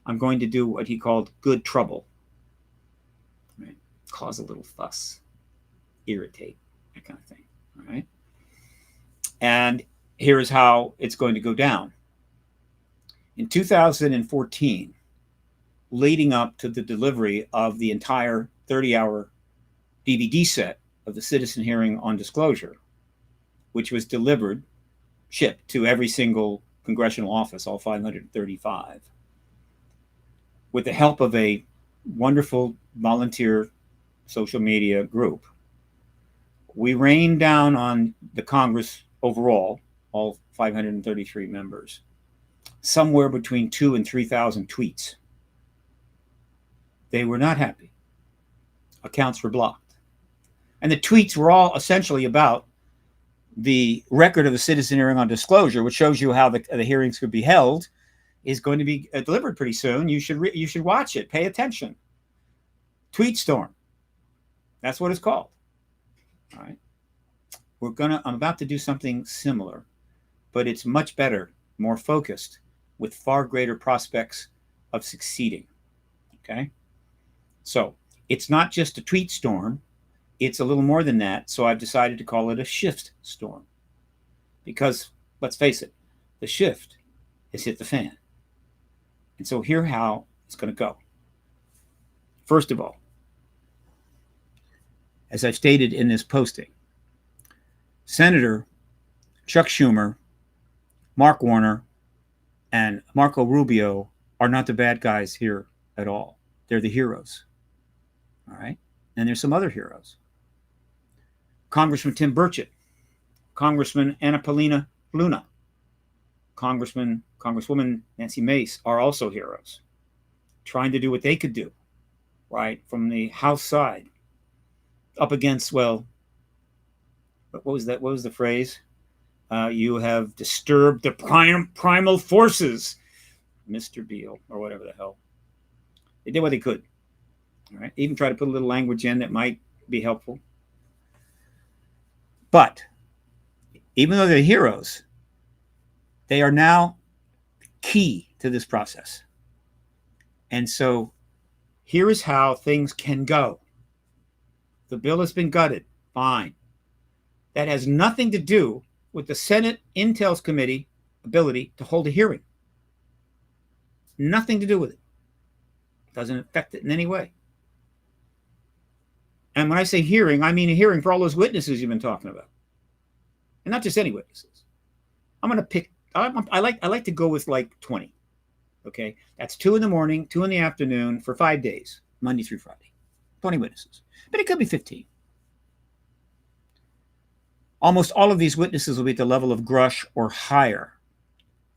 I'm going to do what he called good trouble. Right? Cause a little fuss, irritate, that kind of thing. All right. And here is how it's going to go down. In 2014, leading up to the delivery of the entire 30-hour DVD set of the citizen hearing on disclosure, which was shipped to every single congressional office, all 535, with the help of a wonderful volunteer social media group. We rained down on the Congress overall, all 533 members, somewhere between 2,000 and 3,000 tweets. They were not happy. Accounts were blocked. And the tweets were all essentially about the record of the citizen hearing on disclosure, which shows you how the hearings could be held, is going to be delivered pretty soon. You should watch it. Pay attention. Tweet storm. That's what it's called. All right. I'm about to do something similar, but it's much better, more focused, with far greater prospects of succeeding. Okay. So it's not just a tweet storm. It's a little more than that. So I've decided to call it a shift storm, because let's face it, the shift has hit the fan. And so here's how it's going to go. First of all, as I've stated in this posting, Senator Chuck Schumer, Mark Warner, and Marco Rubio are not the bad guys here at all. They're the heroes. All right? And there's some other heroes. Congressman Tim Burchett, Congressman Anna Paulina Luna, Congresswoman Nancy Mace are also heroes, trying to do what they could do, right, from the House side, up against, well, what was that? What was the phrase? You have disturbed the primal forces, Mr. Beale, or whatever the hell. They did what they could. All right, even try to put a little language in that might be helpful. But even though they're heroes, they are now key to this process. And so here is how things can go. The bill has been gutted. Fine. That has nothing to do with the Senate Intel's Committee ability to hold a hearing. Nothing to do with it. Doesn't affect it in any way. And when I say hearing, I mean a hearing for all those witnesses you've been talking about. And not just any witnesses. I'm going to pick, I like to go with like 20. Okay? That's 2 in the morning, 2 in the afternoon for 5 days, Monday through Friday. 20 witnesses. But it could be 15. Almost all of these witnesses will be at the level of Grush or higher,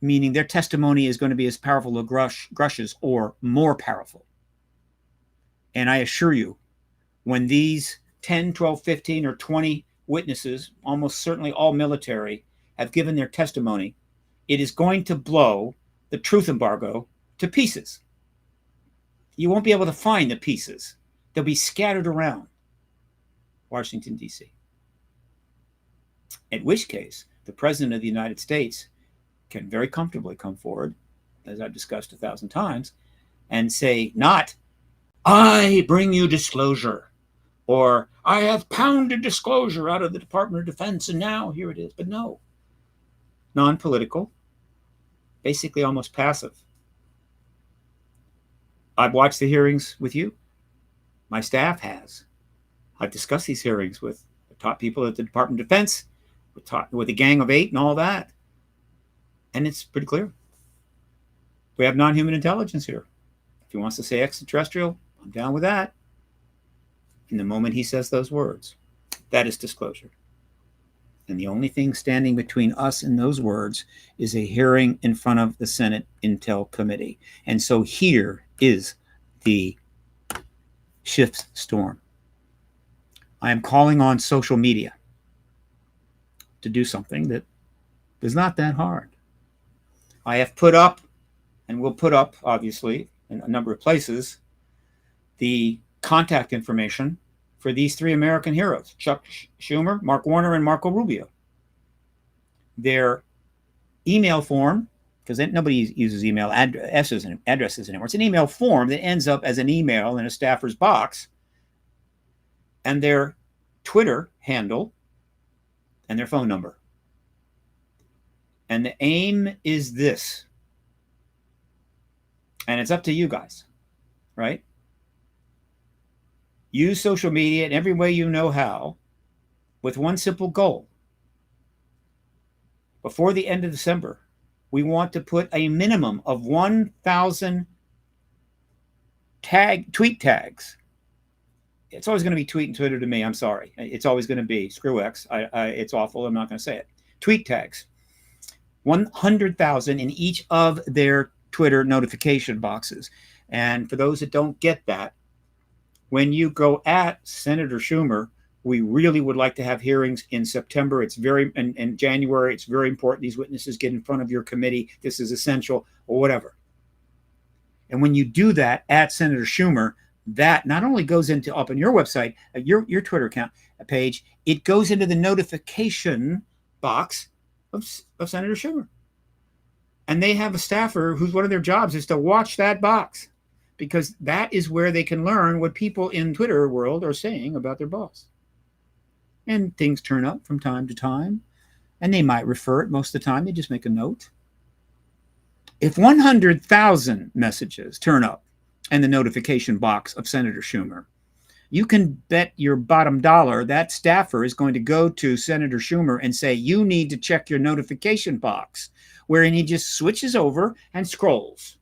meaning their testimony is going to be as powerful as Grush's or more powerful. And I assure you, when these 10, 12, 15, or 20 witnesses, almost certainly all military, have given their testimony, it is going to blow the truth embargo to pieces. You won't be able to find the pieces. They'll be scattered around Washington, D.C. In which case, the President of the United States can very comfortably come forward, as I've discussed 1,000 times, and say not, I bring you disclosure, or I have pounded disclosure out of the Department of Defense and now here it is. But no, non-political, basically almost passive. I've watched the hearings with you. My staff has. I've discussed these hearings with the top people at the Department of Defense, with the Gang of Eight and all that. And it's pretty clear. We have non-human intelligence here. If he wants to say extraterrestrial, I'm down with that. And the moment he says those words, that is disclosure. And the only thing standing between us and those words is a hearing in front of the Senate Intel Committee. And so here is the shift storm. I am calling on social media to do something that is not that hard. I have put up, and will put up, obviously, in a number of places, the contact information for these three American heroes, Chuck Schumer, Mark Warner, and Marco Rubio. Their email form, because nobody uses email addresses anymore. It's an email form that ends up as an email in a staffer's box, and their Twitter handle and their phone number. And the aim is this, and it's up to you guys, right? Use social media in every way you know how, with one simple goal. Before the end of December, we want to put a minimum of 1,000 tweet tags. It's always going to be tweet and Twitter to me. I'm sorry. It's always going to be screw X. It's awful. I'm not going to say it. Tweet tags. 100,000 in each of their Twitter notification boxes. And for those that don't get that, when you go at Senator Schumer, we really would like to have hearings in September. It's in January. It's very important these witnesses get in front of your committee. This is essential, or whatever. And when you do that at Senator Schumer, that not only goes into up on your website, your Twitter account page, it goes into the notification box of Senator Schumer. And they have a staffer whose one of their jobs is to watch that box, because that is where they can learn what people in Twitter world are saying about their boss. And things turn up from time to time, and they might refer it. Most of the time, they just make a note. If 100,000 messages turn up in the notification box of Senator Schumer, you can bet your bottom dollar that staffer is going to go to Senator Schumer and say, you need to check your notification box, wherein he just switches over and scrolls.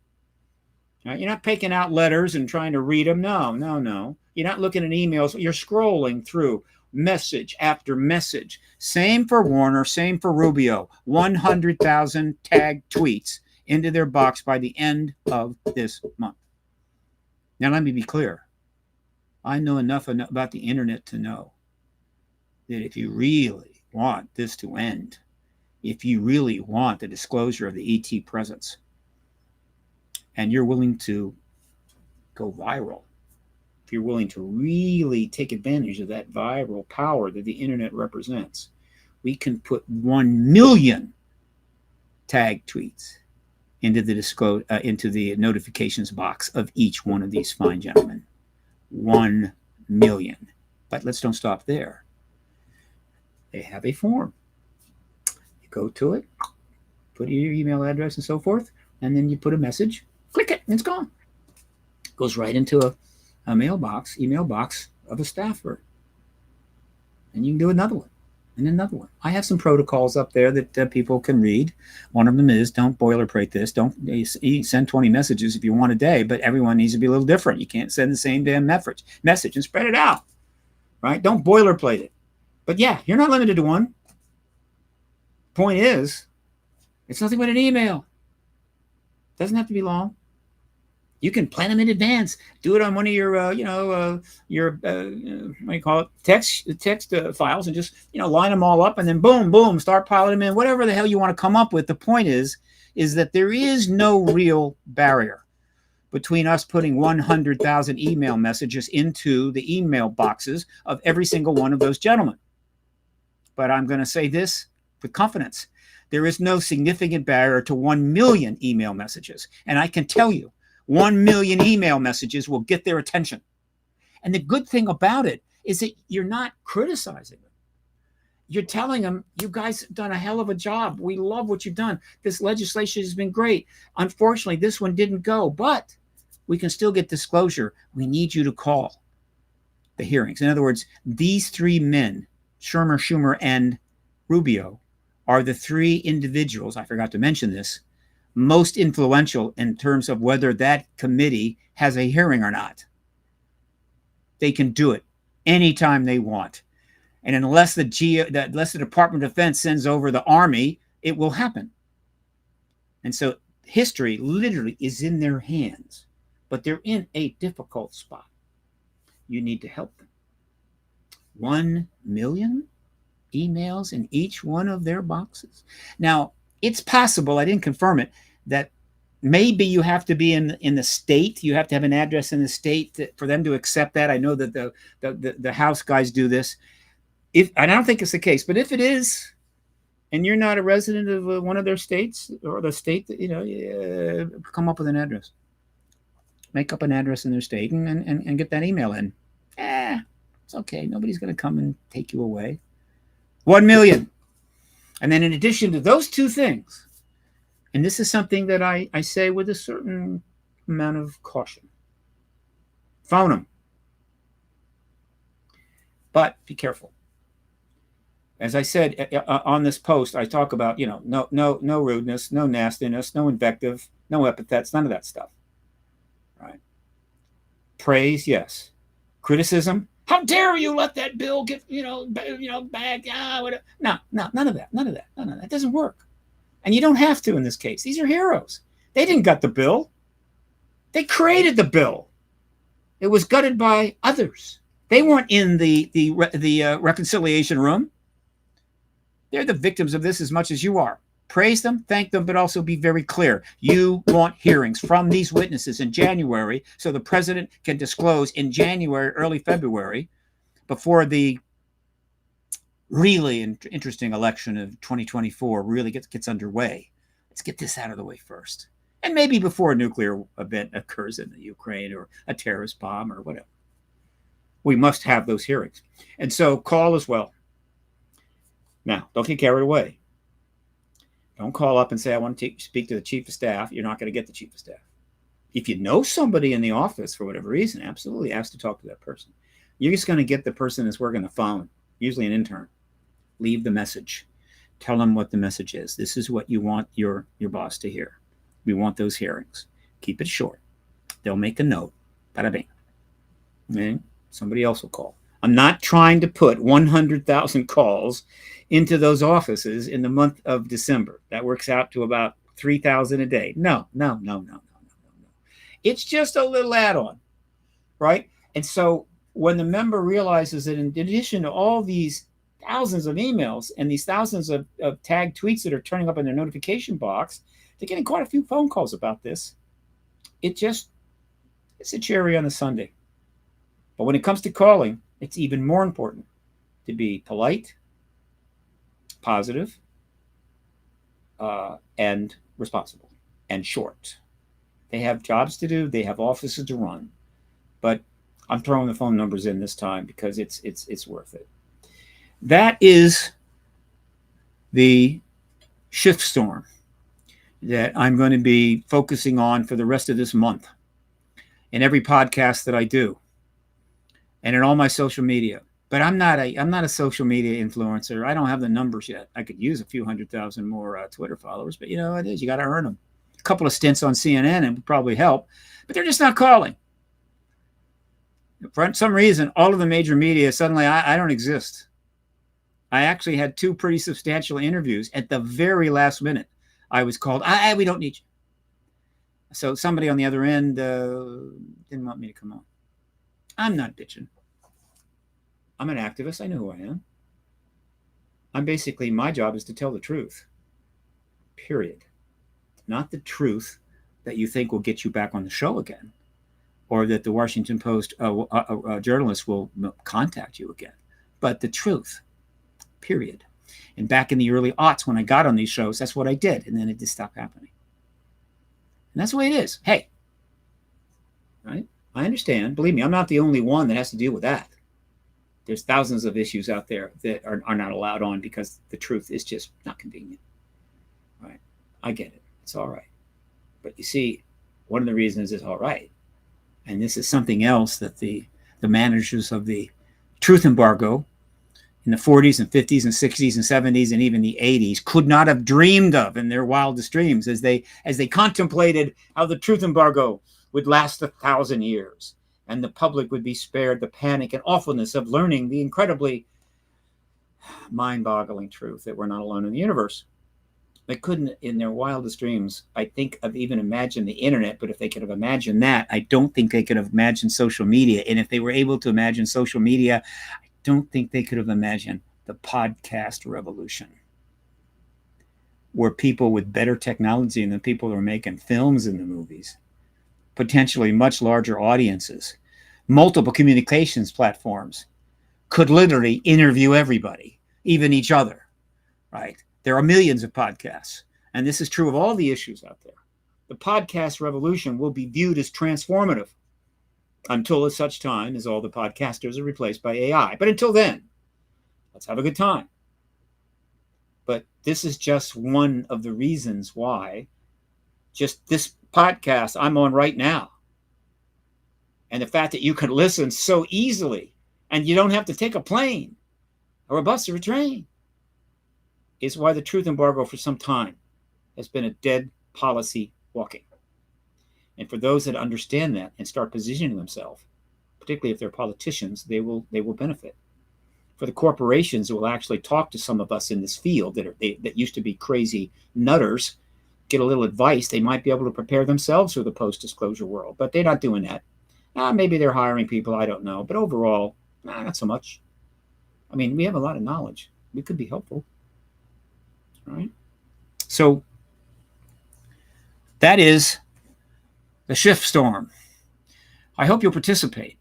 Right? You're not picking out letters and trying to read them. No. You're not looking at emails. You're scrolling through message after message. Same for Warner, same for Rubio. 100,000 tagged tweets into their box by the end of this month. Now, let me be clear. I know enough about the internet to know that if you really want this to end, if you really want the disclosure of the ET presence, and you're willing to go viral, if you're willing to really take advantage of that viral power that the internet represents, we can put 1 million tag tweets into the notifications box of each one of these fine gentlemen. 1 million. But let's don't stop there. They have a form. You go to it, put your email address and so forth, and then you put a message, click it, and it's gone. It goes right into a email box of a staffer. And you can do another one and another one. I have some protocols up there that people can read. One of them is, don't boilerplate this. Don't send 20 messages if you want a day, but everyone needs to be a little different. You can't send the same damn message and spread it out, right? Don't boilerplate it. But yeah, you're not limited to one. Point is, it's nothing but an email. Doesn't have to be long. You can plan them in advance. Do it on one of your, what do you call it, text files, and just, line them all up, and then boom, start piling them in. Whatever the hell you want to come up with. The point is that there is no real barrier between us putting 100,000 email messages into the email boxes of every single one of those gentlemen. But I'm going to say this with confidence. There is no significant barrier to 1 million email messages. And I can tell you, 1 million email messages will get their attention. And the good thing about it is that you're not criticizing them. You're telling them, you guys have done a hell of a job. We love what you've done. This legislation has been great. Unfortunately, this one didn't go, but we can still get disclosure. We need you to call the hearings. In other words, these three men, Schumer, and Rubio, are the three individuals, I forgot to mention this, most influential in terms of whether that committee has a hearing or not. They can do it anytime they want. And unless the Department of Defense sends over the Army, it will happen. And so history literally is in their hands, but they're in a difficult spot. You need to help them. 1 million emails in each one of their boxes. Now, it's possible, I didn't confirm it, that maybe you have to be in the state. You have to have an address in the state for them to accept that. I know that the House guys do this. And I don't think it's the case, but if it is, and you're not a resident of one of their states or the state that, come up with an address. Make up an address in their state and get that email in. It's okay. Nobody's going to come and take you away. 1 million. And then in addition to those two things, and this is something that I say with a certain amount of caution, phone them. But be careful. As I said on this post, I talk about, no rudeness, no nastiness, no invective, no epithets, none of that stuff. Right? Praise, yes. Criticism, how dare you let that bill get, back? No, none of that. None of that. That doesn't work. And you don't have to in this case. These are heroes. They didn't gut the bill. They created the bill. It was gutted by others. They weren't in the reconciliation room. They're the victims of this as much as you are. Praise them, thank them, but also be very clear. You want hearings from these witnesses in January so the president can disclose in January, early February, before the really interesting election of 2024 really gets underway. Let's get this out of the way first. And maybe before a nuclear event occurs in the Ukraine or a terrorist bomb or whatever. We must have those hearings. And so call as well. Now, don't get carried away. Don't call up and say, I want to speak to the chief of staff. You're not going to get the chief of staff. If you know somebody in the office for whatever reason, absolutely ask to talk to that person. You're just going to get the person that's working the phone, usually an intern. Leave the message. Tell them what the message is. This is what you want your boss to hear. We want those hearings. Keep it short. They'll make a note. Bada bing. And somebody else will call. I'm not trying to put 100,000 calls into those offices in the month of December. That works out to about 3,000 a day. No. It's just a little add-on, right? And so when the member realizes that in addition to all these thousands of emails and these thousands of tagged tweets that are turning up in their notification box, they're getting quite a few phone calls about this. It's a cherry on a sundae. But when it comes to calling, it's even more important to be polite, positive, and responsible, and short. They have jobs to do. They have offices to run. But I'm throwing the phone numbers in this time because it's worth it. That is the shift storm that I'm going to be focusing on for the rest of this month in every podcast that I do and in all my social media. But I'm not a social media influencer. I don't have the numbers yet. I could use a few 100,000 more Twitter followers, but you know what it is. You got to earn them. A couple of stints on CNN and would probably help, but they're just not calling. For some reason, all of the major media, suddenly I don't exist. I actually had 2 pretty substantial interviews at the very last minute. I was called, we don't need you. So somebody on the other end didn't want me to come on. I'm not bitching. I'm an activist. I know who I am. My job is to tell the truth. Period. Not the truth that you think will get you back on the show again, or that the Washington Post journalist will contact you again, but the truth. Period. And back in the early aughts when I got on these shows, that's what I did. And then it just stopped happening. And that's the way it is. Hey, right? I understand. Believe me, I'm not the only one that has to deal with that. There's thousands of issues out there that are not allowed on because the truth is just not convenient, right? I get it. It's all right. But you see, one of the reasons it's all right, and this is something else that the managers of the truth embargo in the 40s and 50s and 60s and 70s and even the 80s could not have dreamed of in their wildest dreams as they contemplated how the truth embargo would last 1,000 years and the public would be spared the panic and awfulness of learning the incredibly mind-boggling truth that we're not alone in the universe. They couldn't, in their wildest dreams, I think, have even imagined the internet. But if they could have imagined that, I don't think they could have imagined social media. And if they were able to imagine social media, I don't think they could have imagined the podcast revolution, where people with better technology than the people who are making films in the movies, potentially much larger audiences, multiple communications platforms, could literally interview everybody, even each other, right? There are millions of podcasts, and this is true of all the issues out there. The podcast revolution will be viewed as transformative until at such time as all the podcasters are replaced by AI. But until then, let's have a good time. But this is just one of the reasons why just this podcast I'm on right now, and the fact that you can listen so easily and you don't have to take a plane or a bus or a train, is why the truth embargo for some time has been a dead policy walking. And for those that understand that and start positioning themselves, particularly if they're politicians, they will benefit. For the corporations who will actually talk to some of us in this field that used to be crazy nutters, get a little advice, they might be able to prepare themselves for the post-disclosure world. But they're not doing that. Maybe they're hiring people, I don't know. But overall, not so much. I mean, we have a lot of knowledge. We could be helpful. Right? So that is the shift storm. I hope you'll participate.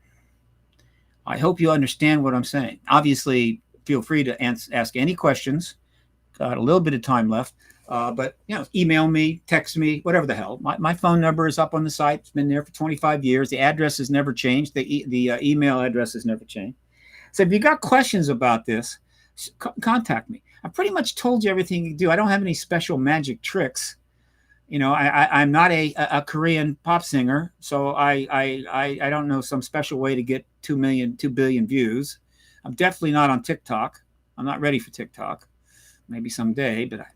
I hope you understand what I'm saying. Obviously, feel free to ask any questions. Got a little bit of time left, but email me, text me, whatever the hell. My phone number is up on the site. It's been there for 25 years. The address has never changed. The email address has never changed. So if you got questions about this, contact me. I pretty much told you everything you do. I don't have any special magic tricks. I'm not a Korean pop singer, so I don't know some special way to get 2 billion views. I'm definitely not on TikTok. I'm not ready for TikTok. Maybe someday, but I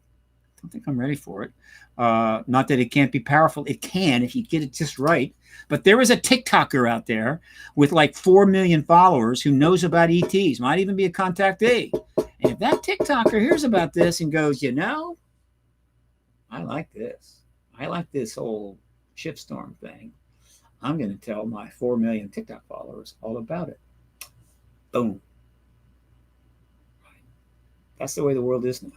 don't think I'm ready for it. Not that it can't be powerful. It can if you get it just right. But there is a TikToker out there with like 4 million followers who knows about ETs. Might even be a contactee. And if that TikToker hears about this and goes, I like this. I like this whole shitstorm thing. I'm going to tell my 4 million TikTok followers all about it. Boom. That's the way the world is now.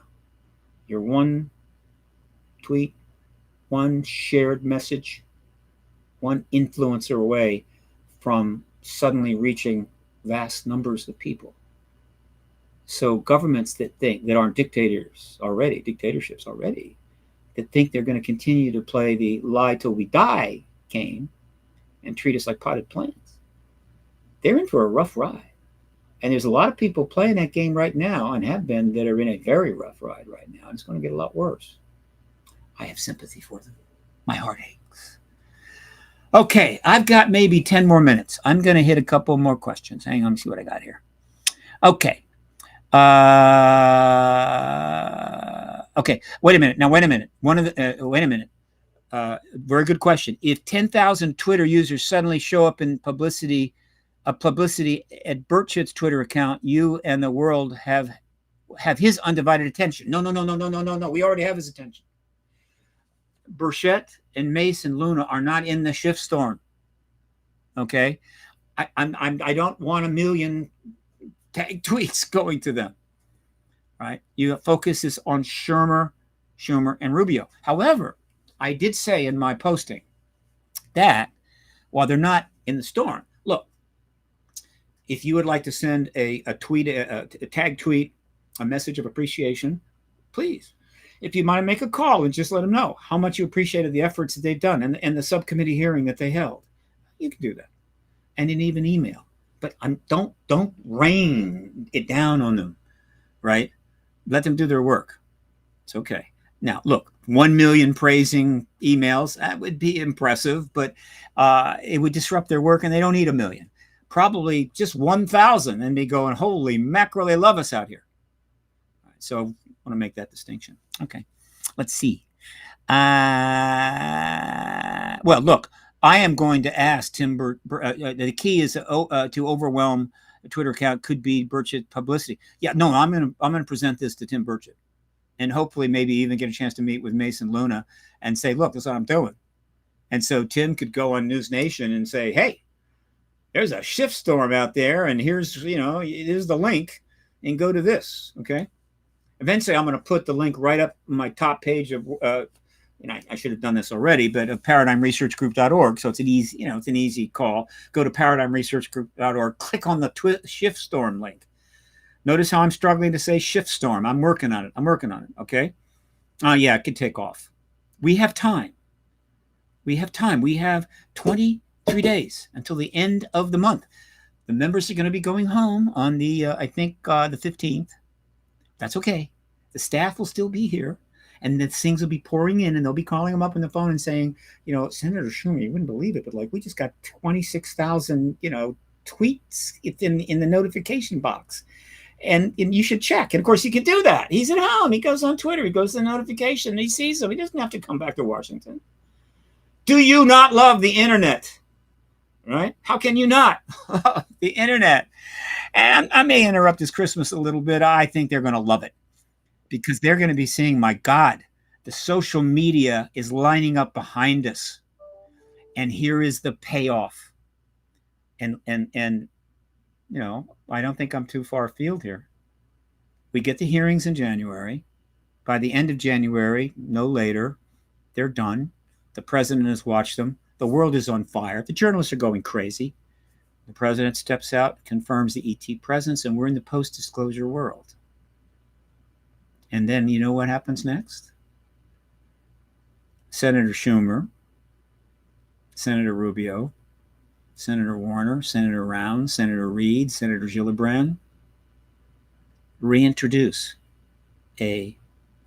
You're one tweet, one shared message, one influencer away from suddenly reaching vast numbers of people. So governments that aren't dictatorships already, that think they're going to continue to play the lie till we die game and treat us like potted plants, they're in for a rough ride. And there's a lot of people playing that game right now and have been that are in a very rough ride right now. And it's going to get a lot worse. I have sympathy for them. My heart aches. Okay, I've got maybe 10 more minutes. I'm going to hit a couple more questions. Hang on, let me see what I got here. Okay. Okay, wait a minute. Now, wait a minute. Wait a minute. Very good question. If 10,000 Twitter users suddenly show up in publicity at Burchett's Twitter account, you and the world have his undivided attention. No. We already have his attention. Burchett and Mace and Luna are not in the shift storm. Okay, I don't want a million tag tweets going to them. Right? Your focus is on Schumer, and Rubio. However, I did say in my posting that while they're not in the storm, look, if you would like to send a tweet, a tag tweet, a message of appreciation, please. If you might make a call and just let them know how much you appreciated the efforts that they've done and the subcommittee hearing that they held. you can do that, and then even email. But don't rain it down on them, right? Let them do their work. It's okay. Now, look, 1 million praising emails, that would be impressive, but it would disrupt their work, and they don't need a million. Probably just 1,000 and be going, holy mackerel, they love us out here. So I want to make that distinction. Okay, let's see. Well, look, I am going to ask Tim the key is to overwhelm a Twitter account could be Burchett publicity. Yeah, no, I'm going to present this to Tim Burchett, and hopefully maybe even get a chance to meet with Mason Luna and say, look, this is what I'm doing. And so Tim could go on News Nation and say, hey, there's a shift storm out there, and here's the link, and go to this. Okay. Eventually, I'm going to put the link right up on my top page of, I should have done this already, but of paradigmresearchgroup.org. So it's an easy call. Go to paradigmresearchgroup.org, click on the shift storm link. Notice how I'm struggling to say shift storm. I'm working on it. Okay. Yeah, it could take off. We have time. We have 23 days until the end of the month. The members are going to be going home on the, I think, the 15th. That's okay. The staff will still be here, and the things will be pouring in, and they'll be calling them up on the phone and saying, Senator Schumer, you wouldn't believe it, but we just got 26,000, tweets in the notification box. And you should check. And of course, you can do that. He's at home. He goes on Twitter. He goes to the notification. And he sees them. He doesn't have to come back to Washington. Do you not love the internet? Right? How can you not? The internet. And I may interrupt this Christmas a little bit. I think they're going to love it because they're going to be seeing, my God, the social media is lining up behind us. And here is the payoff. And I don't think I'm too far afield here. We get the hearings in January. By the end of January, no later, they're done. The president has watched them. The world is on fire. The journalists are going crazy. The president steps out, confirms the ET presence, and we're in the post-disclosure world. And then you know what happens next? Senator Schumer, Senator Rubio, Senator Warner, Senator Rounds, Senator Reid, Senator Gillibrand reintroduce a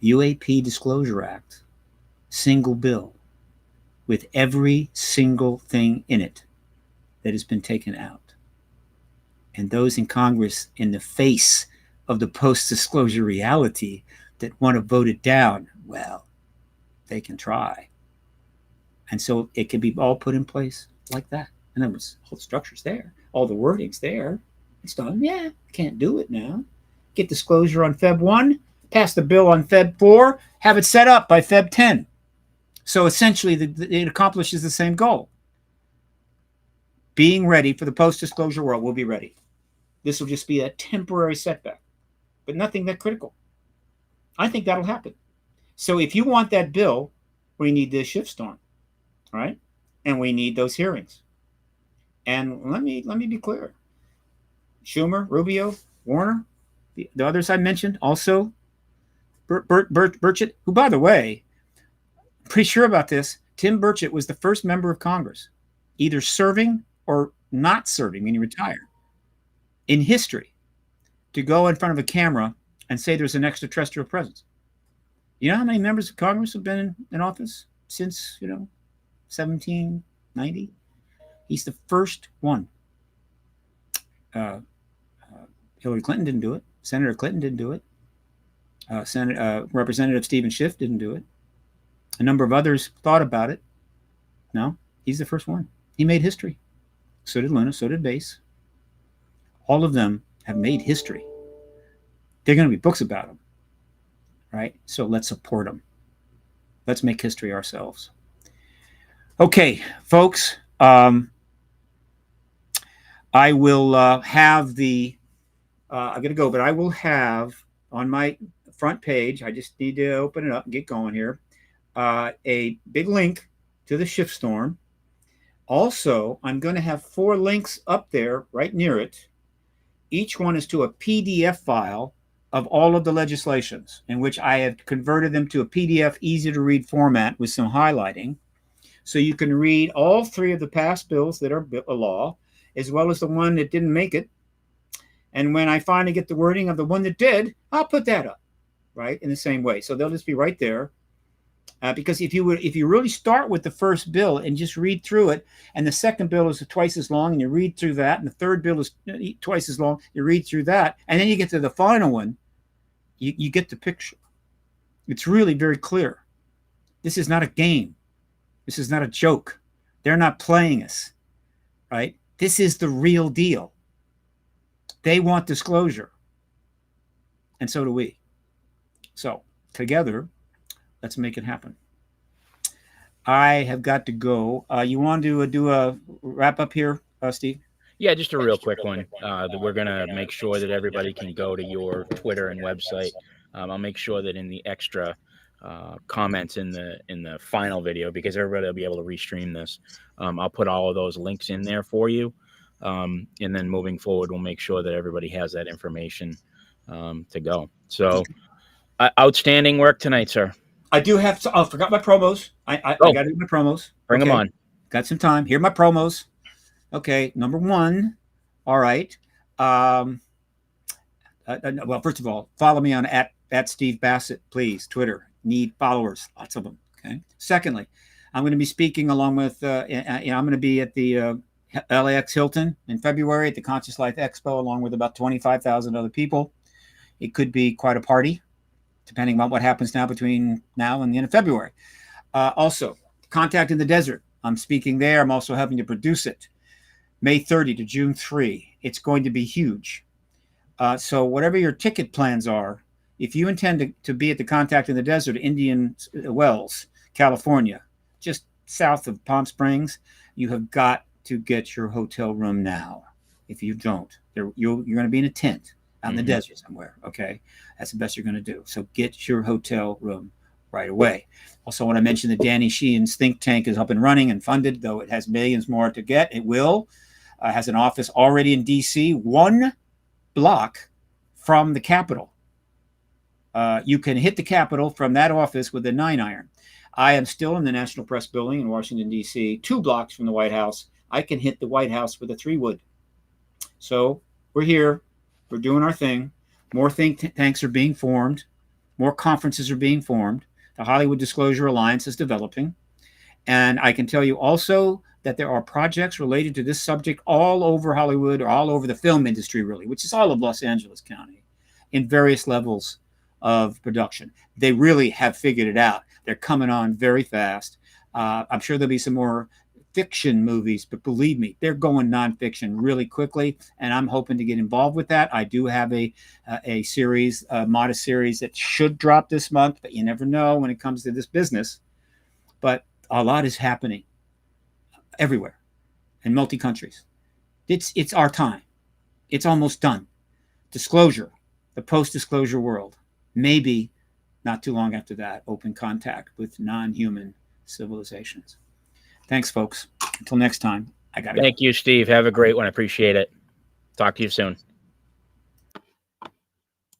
UAP Disclosure Act, single bill, with every single thing in it that has been taken out. And those in Congress, in the face of the post-disclosure reality that want to vote it down, well, they can try. And so it can be all put in place like that. In other words, all the structure's there. All the wording's there. It's done. Yeah, can't do it now. Get disclosure on Feb 1, pass the bill on Feb 4, have it set up by Feb 10. So essentially, it accomplishes the same goal. Being ready for the post-disclosure world, we'll be ready. This will just be a temporary setback, but nothing that critical. I think that'll happen. So if you want that bill, we need this shift storm, right? And we need those hearings. And let me be clear. Schumer, Rubio, Warner, the others I mentioned, also Burchett, who, by the way, pretty sure about this, Tim Burchett was the first member of Congress, either serving or not serving, meaning retired, in history, to go in front of a camera and say there's an extraterrestrial presence. You know how many members of Congress have been in office since, 1790? He's the first one. Hillary Clinton didn't do it. Senator Clinton didn't do it. Representative Stephen Schiff didn't do it. A number of others thought about it. No, he's the first one. He made history. So did Luna, so did Bass. All of them have made history. There are going to be books about them, right? So let's support them. Let's make history ourselves. Okay, folks, I will have I'm going to go, but I will have on my front page, I just need to open it up and get going here, a big link to the shift storm. Also, I'm going to have 4 links up there right near it. Each one is to a PDF file of all of the legislations, in which I have converted them to a PDF, easy to read format with some highlighting. So you can read all three of the past bills that are a law, as well as the one that didn't make it. And when I finally get the wording of the one that did, I'll put that up, right, in the same way. So they'll just be right there. Because if you really start with the first bill and just read through it, and the second bill is twice as long, and you read through that, and the third bill is twice as long, you read through that, and then you get to the final one, you get the picture. It's really very clear. This is not a game. This is not a joke. They're not playing us, right? This is the real deal. They want disclosure, and so do we. So together, let's make it happen. I have got to go. You want to do a wrap up here, Steve? Yeah, just a real quick one. That we're gonna make sure that everybody can go to your Twitter and website. I'll make sure that in the extra comments in the final video, because everybody will be able to restream this. I'll put all of those links in there for you, and then moving forward, we'll make sure that everybody has that information to go. So, outstanding work tonight, sir. I do have to. I forgot my promos. I got to do my promos. Bring them on. Got some time. Here are my promos. Okay, number one. All right. Well, first of all, follow me on at Steve Bassett, please. Twitter. Need followers. Lots of them. Okay. Secondly, I'm going to be speaking along with. I'm going to be at the LAX Hilton in February at the Conscious Life Expo, along with about 25,000 other people. It could be quite a party, depending on what happens now between now and the end of February. Also, Contact in the Desert. I'm speaking there. I'm also helping to produce it. May 30 to June 3. It's going to be huge. So whatever your ticket plans are, if you intend to be at the Contact in the Desert, Indian Wells, California, just south of Palm Springs, you have got to get your hotel room now. If you don't, you're going to be in a tent out in the desert somewhere. Okay. That's the best you're going to do. So get your hotel room right away. Also, want to mention that Danny Sheehan's think tank is up and running and funded, though it has millions more to get. It will. Has an office already in D.C., 1 block from the Capitol. You can hit the Capitol from that office with a 9-iron. I am still in the National Press Building in Washington, D.C., 2 blocks from the White House. I can hit the White House with a 3-wood. So we're here. We're doing our thing. More think tanks are being formed. More conferences are being formed. The Hollywood Disclosure Alliance is developing. And I can tell you also that there are projects related to this subject all over Hollywood, or all over the film industry, really, which is all of Los Angeles County, in various levels of production. They really have figured it out. They're coming on very fast. I'm sure there'll be some more fiction movies, but believe me, they're going nonfiction really quickly, and I'm hoping to get involved with that. I do have a series, a modest series that should drop this month, but you never know when it comes to this business. But a lot is happening everywhere in multi-countries. It's our time. It's almost done. Disclosure, the post-disclosure world. Maybe not too long after that, open contact with non-human civilizations. Thanks, folks. Until next time, I got to go. Thank you, Steve. Have a great one. I appreciate it. Talk to you soon.